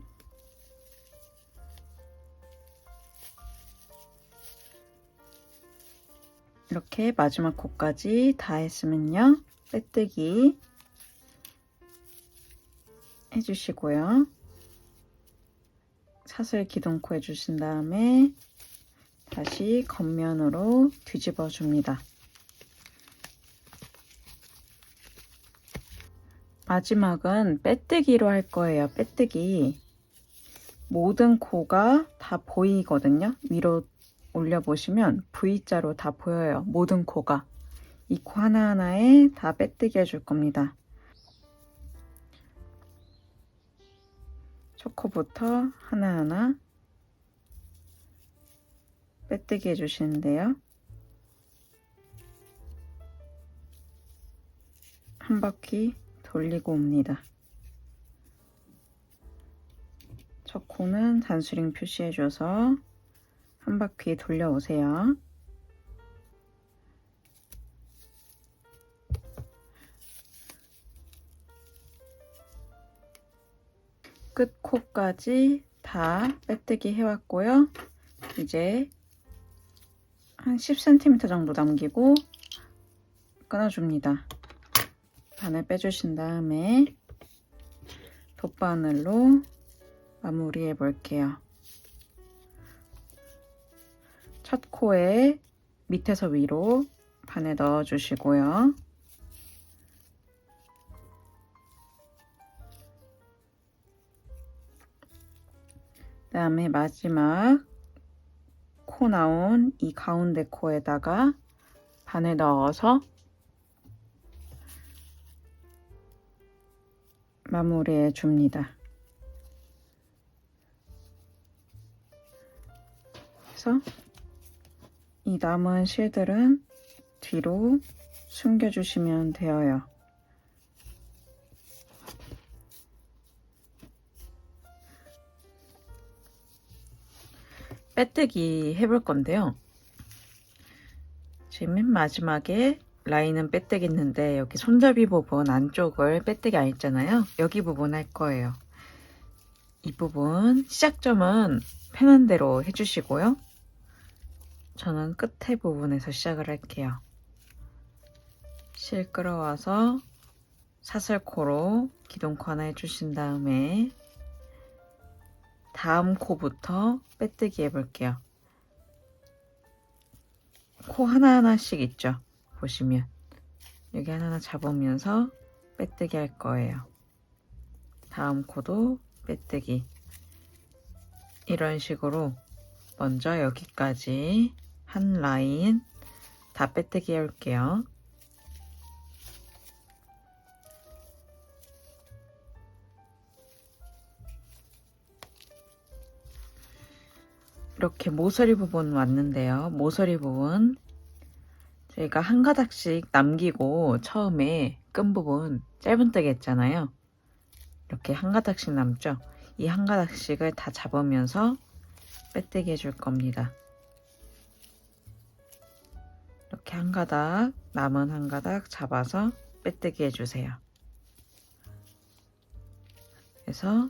이렇게 마지막 코까지 다 했으면요. 빼뜨기 해주시고요. 사슬 기둥코 해주신 다음에 다시 겉면으로 뒤집어 줍니다. 마지막은 빼뜨기로 할 거예요. 빼뜨기. 모든 코가 다 보이거든요. 위로 올려보시면 V자로 다 보여요. 모든 코가. 이 코 하나하나에 다 빼뜨기 해줄 겁니다. 첫 코부터 하나하나 빼뜨기 해주시는데요. 한 바퀴 돌리고 옵니다. 첫 코는 단수링 표시해줘서 한 바퀴 돌려오세요. 끝 코까지 다 빼뜨기 해왔고요. 이제 한 10cm 정도 남기고 끊어줍니다. 바늘 빼주신 다음에 돗바늘로 마무리해 볼게요. 첫 코에 밑에서 위로 바늘 넣어 주시고요. 그 다음에 마지막 코 나온 이 가운데 코에다가 바늘 넣어서 마무리해 줍니다. 그래서 이 남은 실들은 뒤로 숨겨주시면 되어요. 빼뜨기 해볼 건데요. 지금 맨 마지막에 라인은 빼뜨기 있는데 여기 손잡이 부분 안쪽을 빼뜨기 안 했잖아요. 여기 부분 할 거예요. 이 부분 시작점은 편한 대로 해주시고요. 저는 끝에 부분에서 시작을 할게요. 실 끌어와서 사슬코로 기둥코 하나 해주신 다음에 다음 코부터 빼뜨기 해볼게요. 코 하나하나씩 있죠? 보시면 여기 하나하나 잡으면서 빼뜨기 할 거예요. 다음 코도 빼뜨기. 이런 식으로 먼저 여기까지 한 라인 다 빼뜨기 해올게요. 이렇게 모서리 부분 왔는데요. 모서리 부분 저희가 한 가닥씩 남기고 처음에 끈 부분 짧은뜨기 했잖아요. 이렇게 한 가닥씩 남죠. 이 한 가닥씩을 다 잡으면서 빼뜨기 해줄 겁니다. 이렇게 한 가닥, 남은 한 가닥 잡아서 빼뜨기 해주세요. 그래서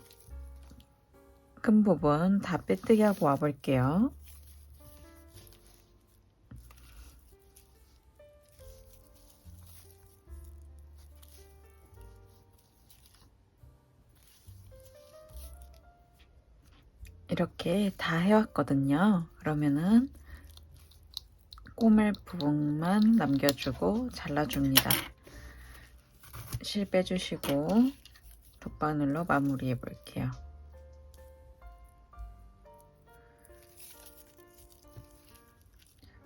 끈 부분 다 빼뜨기 하고 와볼게요. 이렇게 다 해왔거든요. 그러면은 꼬멜 부분만 남겨주고 잘라줍니다. 실 빼주시고 돗바늘로 마무리해 볼게요.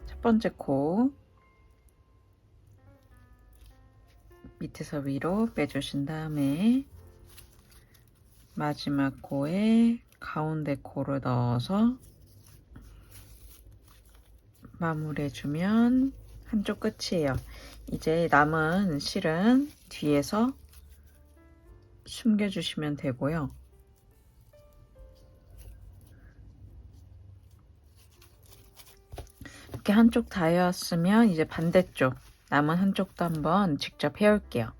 첫 번째 코 밑에서 위로 빼주신 다음에 마지막 코에 가운데 코를 넣어서 마무리해주면 한쪽 끝이에요. 이제 남은 실은 뒤에서 숨겨주시면 되고요. 이렇게 한쪽 다 해왔으면 이제 반대쪽 남은 한쪽도 한번 직접 해올게요.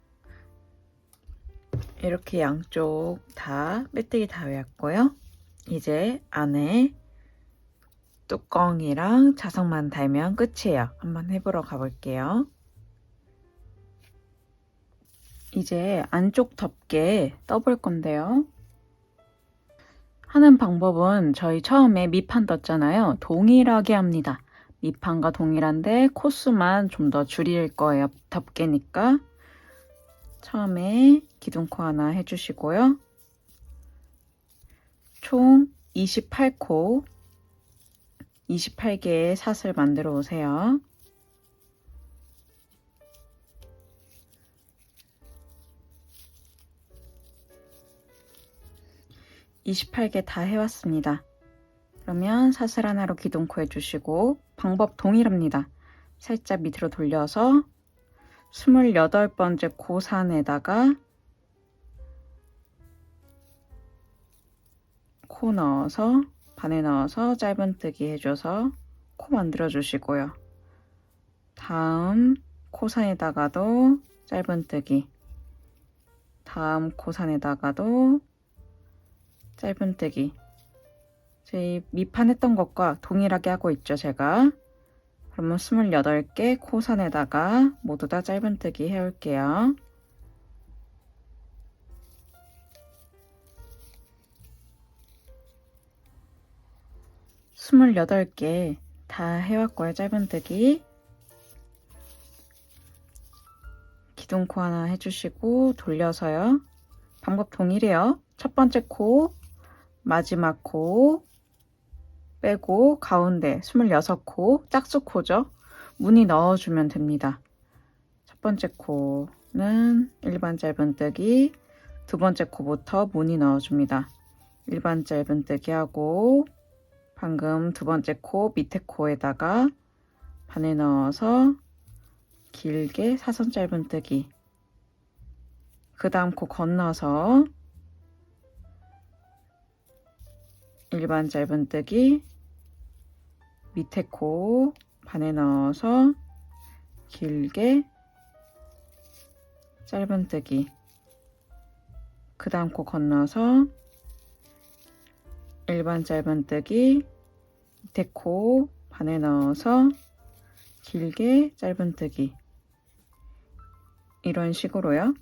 이렇게 양쪽 다 빼뜨기 다 해왔고요. 이제 안에 뚜껑이랑 자석만 달면 끝이에요. 한번 해보러 가볼게요. 이제 안쪽 덮개 떠볼 건데요. 하는 방법은 저희 처음에 밑판 떴잖아요. 동일하게 합니다. 밑판과 동일한데 코수만 좀 더 줄일 거예요. 덮개니까. 처음에 기둥코 하나 해주시고요. 총 28코, 28개의 사슬 만들어 오세요. (28개) 다 해왔습니다. 그러면 사슬 하나로 기둥코 해주시고 방법 동일합니다. 살짝 밑으로 돌려서 28번째 고산에다가 코 넣어서 바늘 넣어서 짧은뜨기 해줘서 코 만들어 주시고요. 다음 코산에다가도 짧은뜨기, 다음 코산에다가도 짧은뜨기. 저희 밑판 했던 것과 동일하게 하고 있죠, 제가. 그러면 28개 코산에다가 모두 다 짧은뜨기 해올게요. 스물여덟 개 다 해왔고요. 짧은뜨기. 기둥코 하나 해주시고 돌려서요. 방법 동일해요. 첫 번째 코, 마지막 코 빼고 가운데 26코, 짝수코죠. 무늬 넣어주면 됩니다. 첫 번째 코는 일반 짧은뜨기, 두 번째 코부터 무늬 넣어줍니다. 일반 짧은뜨기 하고 방금 두 번째 코 밑에 코에다가 바늘 넣어서 길게 사선 짧은뜨기, 그 다음 코 건너서 일반 짧은뜨기, 밑에 코 바늘 넣어서 길게 짧은뜨기, 그 다음 코 건너서 일반 짧은뜨기, 밑에 코 반에 넣어서 길게 짧은뜨기, 이런 식으로요.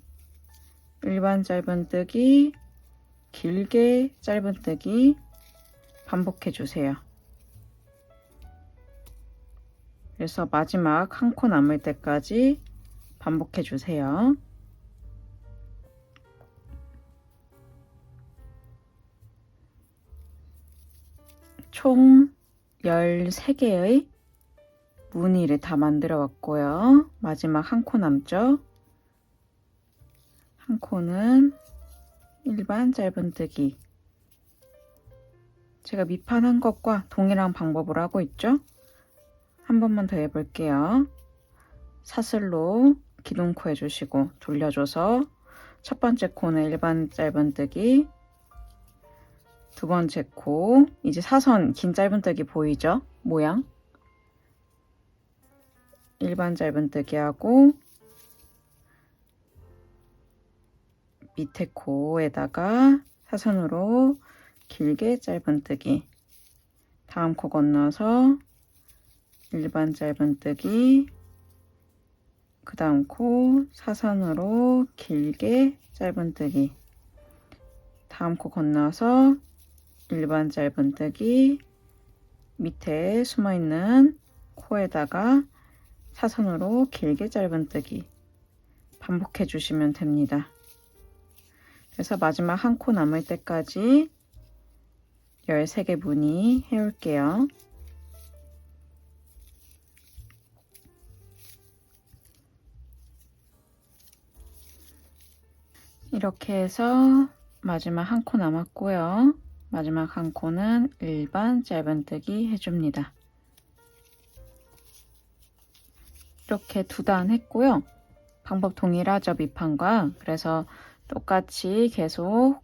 일반 짧은뜨기, 길게 짧은뜨기 반복해 주세요. 그래서 마지막 한 코 남을 때까지 반복해 주세요. 총 13개의 무늬를 다 만들어 왔고요. 마지막 한 코 남죠? 한 코는 일반 짧은뜨기. 제가 밑판한 것과 동일한 방법으로 하고 있죠? 한 번만 더 해볼게요. 사슬로 기둥코 해주시고 돌려줘서 첫 번째 코는 일반 짧은뜨기, 두 번째 코, 이제 사선 긴 짧은뜨기 보이죠? 모양. 일반 짧은뜨기 하고 밑에 코에다가 사선으로 길게 짧은뜨기, 다음 코 건너서 일반 짧은뜨기, 그 다음 코 사선으로 길게 짧은뜨기, 다음 코 건너서 일반 짧은뜨기, 밑에 숨어있는 코에다가 사선으로 길게 짧은뜨기 반복해 주시면 됩니다. 그래서 마지막 한 코 남을 때까지 13개 무늬 해올게요. 이렇게 해서 마지막 한 코 남았고요. 마지막 한 코는 일반 짧은뜨기 해줍니다. 이렇게 두 단 했고요. 방법 동일하죠, 밑판과. 그래서 똑같이 계속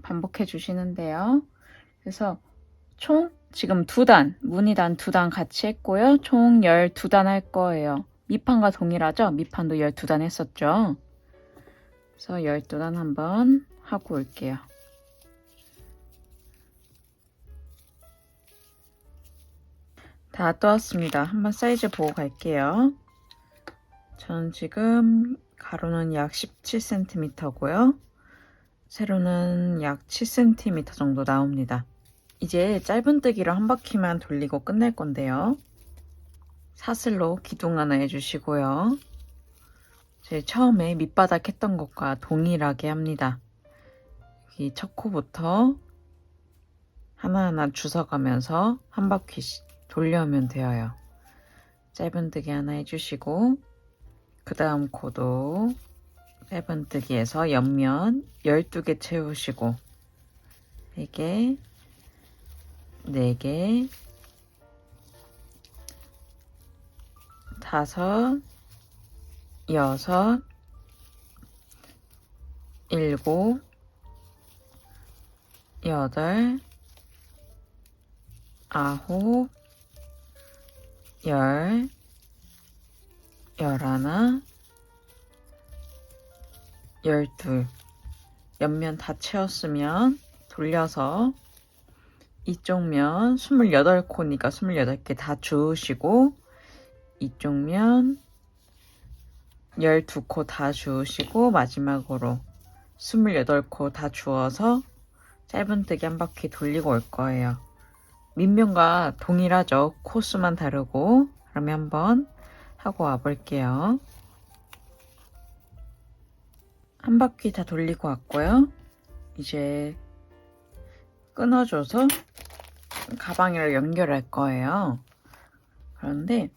반복해 주시는데요. 그래서 총 지금 두 단, 무늬단 두 단 같이 했고요. 총 12단 할 거예요. 밑판과 동일하죠? 밑판도 12단 했었죠. 그래서 12단 한번 하고 올게요. 다 떠왔습니다. 한번 사이즈 보고 갈게요. 저는 지금 가로는 약 17cm고요. 세로는 약 7cm 정도 나옵니다. 이제 짧은뜨기로 한 바퀴만 돌리고 끝낼 건데요. 사슬로 기둥 하나 해주시고요. 제 처음에 밑바닥 했던 것과 동일하게 합니다. 여기 첫 코부터 하나하나 주워가면서 한 바퀴씩 돌려오면 되어요. 짧은뜨기 하나 해주시고 그 다음 코도 짧은뜨기에서 옆면 12개 채우시고 3개, 4개, 5, 6, 7, 8, 9, 10, 11, 12. 옆면 다 채웠으면 돌려서 이쪽 면 28코니까 28개 다 주우시고 이쪽 면 12코 다 주우시고 마지막으로 28코 다 주워서 짧은뜨기 한 바퀴 돌리고 올 거예요. 밑면과 동일하죠? 코수만 다르고. 그러면 한번 하고 와 볼게요. 한 바퀴 다 돌리고 왔고요. 이제 끊어줘서 가방이랑 연결할 거예요. 그런데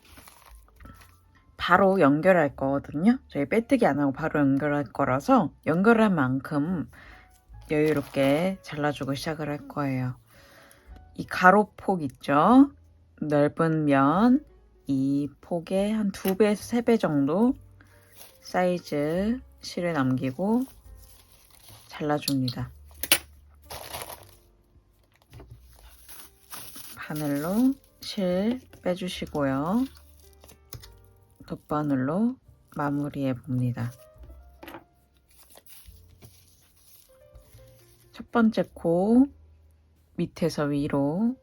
바로 연결할 거거든요. 저희 빼뜨기 안 하고 바로 연결할 거라서 연결할 만큼 여유롭게 잘라주고 시작을 할 거예요. 이 가로폭 있죠? 넓은 면, 이 폭의 한 2배에서 3배 정도 사이즈 실을 남기고 잘라줍니다. 바늘로 실 빼주시고요. 돗바늘로 마무리해 봅니다. 첫 번째 코 밑에서 위로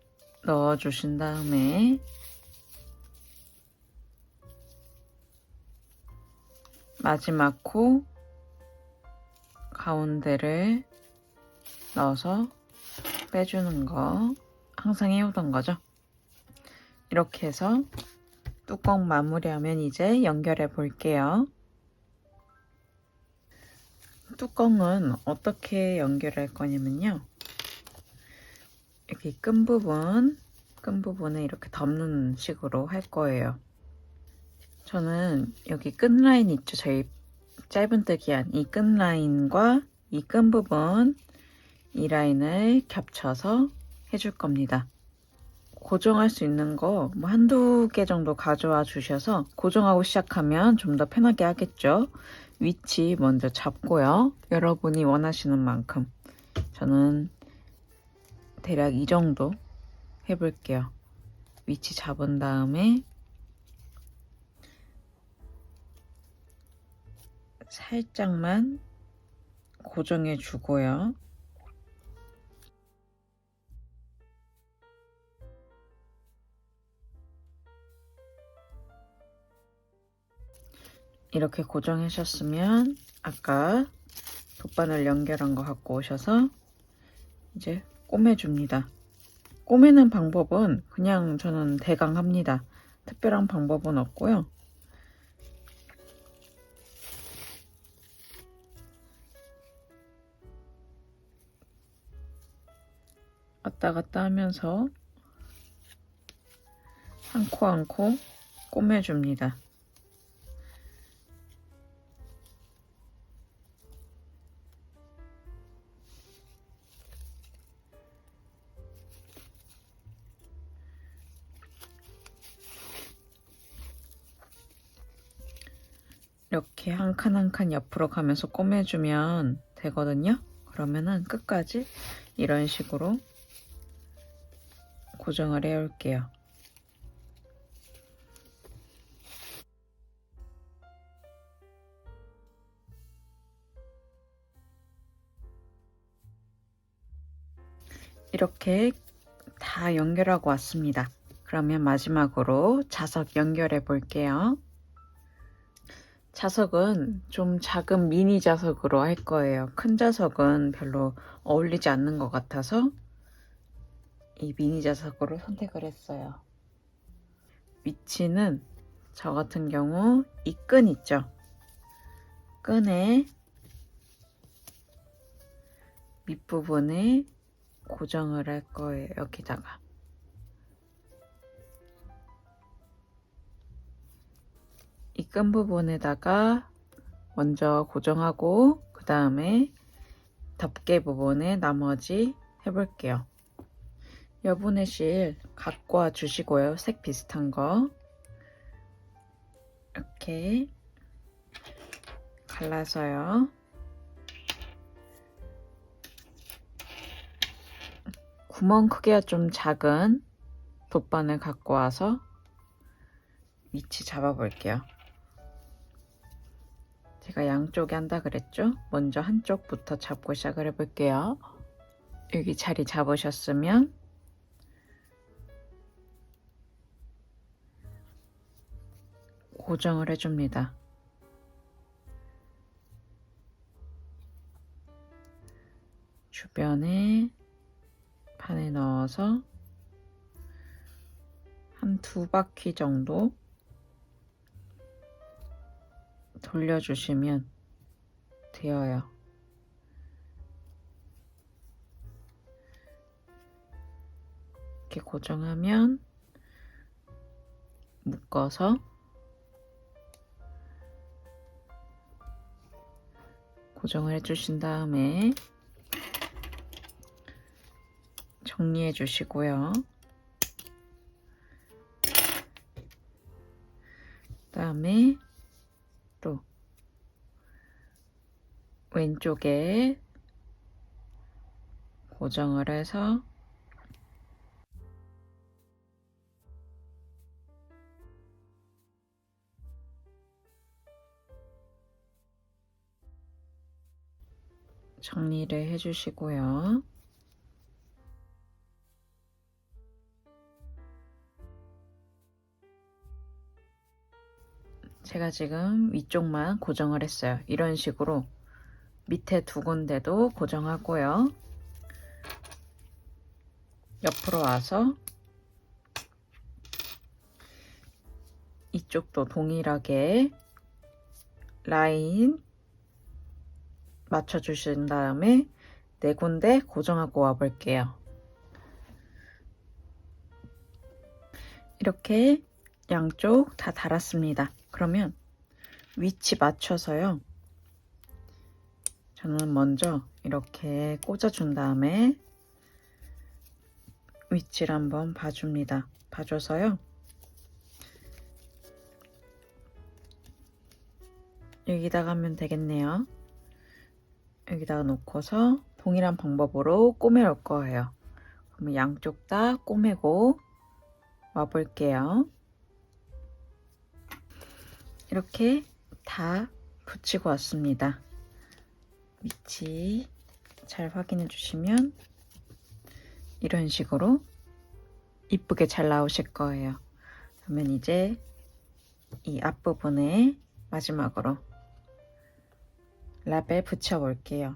넣어주신 다음에 마지막 코 가운데를 넣어서 빼주는 거 항상 해오던 거죠. 이렇게 해서 뚜껑 마무리하면 이제 연결해 볼게요. 뚜껑은 어떻게 연결할 거냐면요. 여기 끈 부분에 이렇게 덮는 식으로 할 거예요. 저는 여기 끈 라인 있죠. 저희 짧은뜨기한 이 끈 라인과 이 끈 부분, 이 라인을 겹쳐서 해줄 겁니다. 고정할 수 있는 거 뭐 한두 개 정도 가져와 주셔서 고정하고 시작하면 좀 더 편하게 하겠죠. 위치 먼저 잡고요. 여러분이 원하시는 만큼. 저는 대략 이 정도 해볼게요. 위치 잡은 다음에 살짝만 고정해 주고요. 이렇게 고정하셨으면 아까 돗바늘 연결한 거 갖고 오셔서 이제 꼬매줍니다. 꼬매는 방법은 그냥 저는 대강 합니다. 특별한 방법은 없고요. 왔다 갔다 하면서 한 코 한 코 꼬매줍니다. 이렇게 한 칸 한 칸 옆으로 가면서 꼬매주면 되거든요. 그러면은 끝까지 이런 식으로 고정을 해올게요. 이렇게 다 연결하고 왔습니다. 그러면 마지막으로 자석 연결해 볼게요. 자석은 좀 작은 미니 자석으로 할 거예요. 큰 자석은 별로 어울리지 않는 것 같아서 이 미니 자석으로 선택을 했어요. 위치는 저 같은 경우 이 끈 있죠? 끈에 밑부분에 고정을 할 거예요. 여기다가. 이 끈 부분에다가 먼저 고정하고 그 다음에 덮개 부분에 나머지 해볼게요. 여분의 실 갖고 와 주시고요. 색 비슷한 거 이렇게 갈라서요. 구멍 크기가 좀 작은 돗바늘 갖고 와서 위치 잡아 볼게요. 제가 양쪽에 한다 그랬죠? 먼저 한쪽부터 잡고 시작을 해볼게요. 여기 자리 잡으셨으면 고정을 해줍니다. 주변에 판에 넣어서 한 2바퀴 정도 돌려주시면 되어요. 이렇게 고정하면 묶어서 고정을 해주신 다음에 정리해 주시고요. 그 다음에 또 왼쪽에 고정을 해서 정리를 해주시고요. 제가 지금 위쪽만 고정을 했어요. 이런 식으로 밑에 두 군데도 고정하고요. 옆으로 와서 이쪽도 동일하게 라인 맞춰주신 다음에 네 군데 고정하고 와 볼게요. 이렇게 양쪽 다 달았습니다. 그러면 위치 맞춰서요. 저는 먼저 이렇게 꽂아준 다음에 위치를 한번 봐줍니다. 봐줘서요. 여기다가 하면 되겠네요. 여기다가 놓고서 동일한 방법으로 꼬매올 거예요. 그러면 양쪽 다 꼬매고 와볼게요. 이렇게 다 붙이고 왔습니다. 위치 잘 확인해 주시면 이런 식으로 이쁘게 잘 나오실 거예요. 그러면 이제 이 앞부분에 마지막으로 라벨 붙여 볼게요.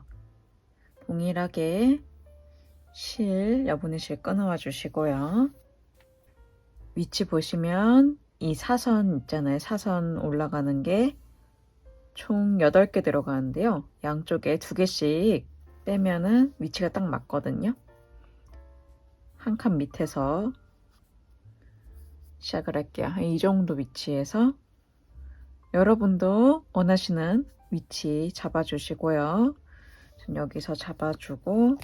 동일하게 여분의 실 끊어와 주시고요. 위치 보시면 이 사선 있잖아요. 사선 올라가는 게 총 8개 들어가는데요. 양쪽에 2개씩 빼면은 위치가 딱 맞거든요. 한 칸 밑에서 시작을 할게요. 이 정도 위치에서 여러분도 원하시는 위치 잡아주시고요. 전 여기서 잡아주고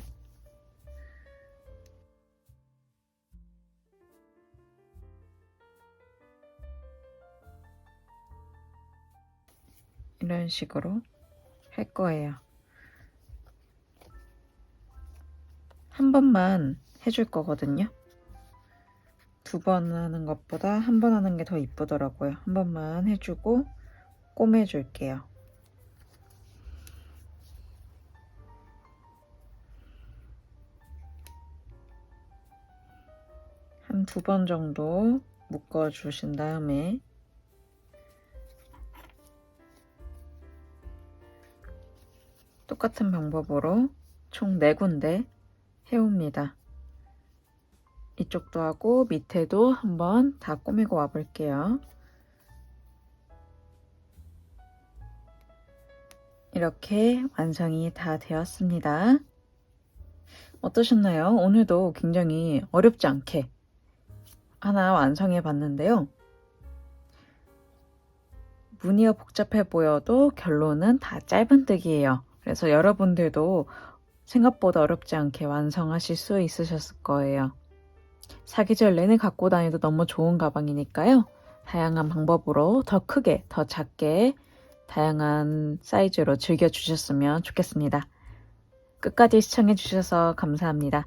이런 식으로 할 거예요. 한 번만 해줄 거거든요. 2번 하는 것보다 한 번 하는 게 더 이쁘더라고요. 한 번만 해주고 꼬매줄게요. 한 2번 정도 묶어주신 다음에 똑같은 방법으로 총 4군데 해옵니다. 이쪽도 하고 밑에도 한번 다 꼬매고 와 볼게요. 이렇게 완성이 다 되었습니다. 어떠셨나요? 오늘도 굉장히 어렵지 않게 하나 완성해 봤는데요. 무늬가 복잡해 보여도 결론은 다 짧은뜨기예요. 그래서 여러분들도 생각보다 어렵지 않게 완성하실 수 있으셨을 거예요. 사계절 내내 갖고 다니도 너무 좋은 가방이니까요. 다양한 방법으로 더 크게, 더 작게, 다양한 사이즈로 즐겨주셨으면 좋겠습니다. 끝까지 시청해주셔서 감사합니다.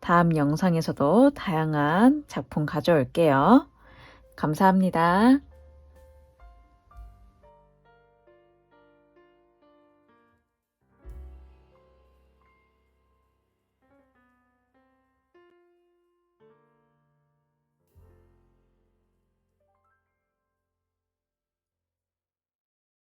다음 영상에서도 다양한 작품 가져올게요. 감사합니다.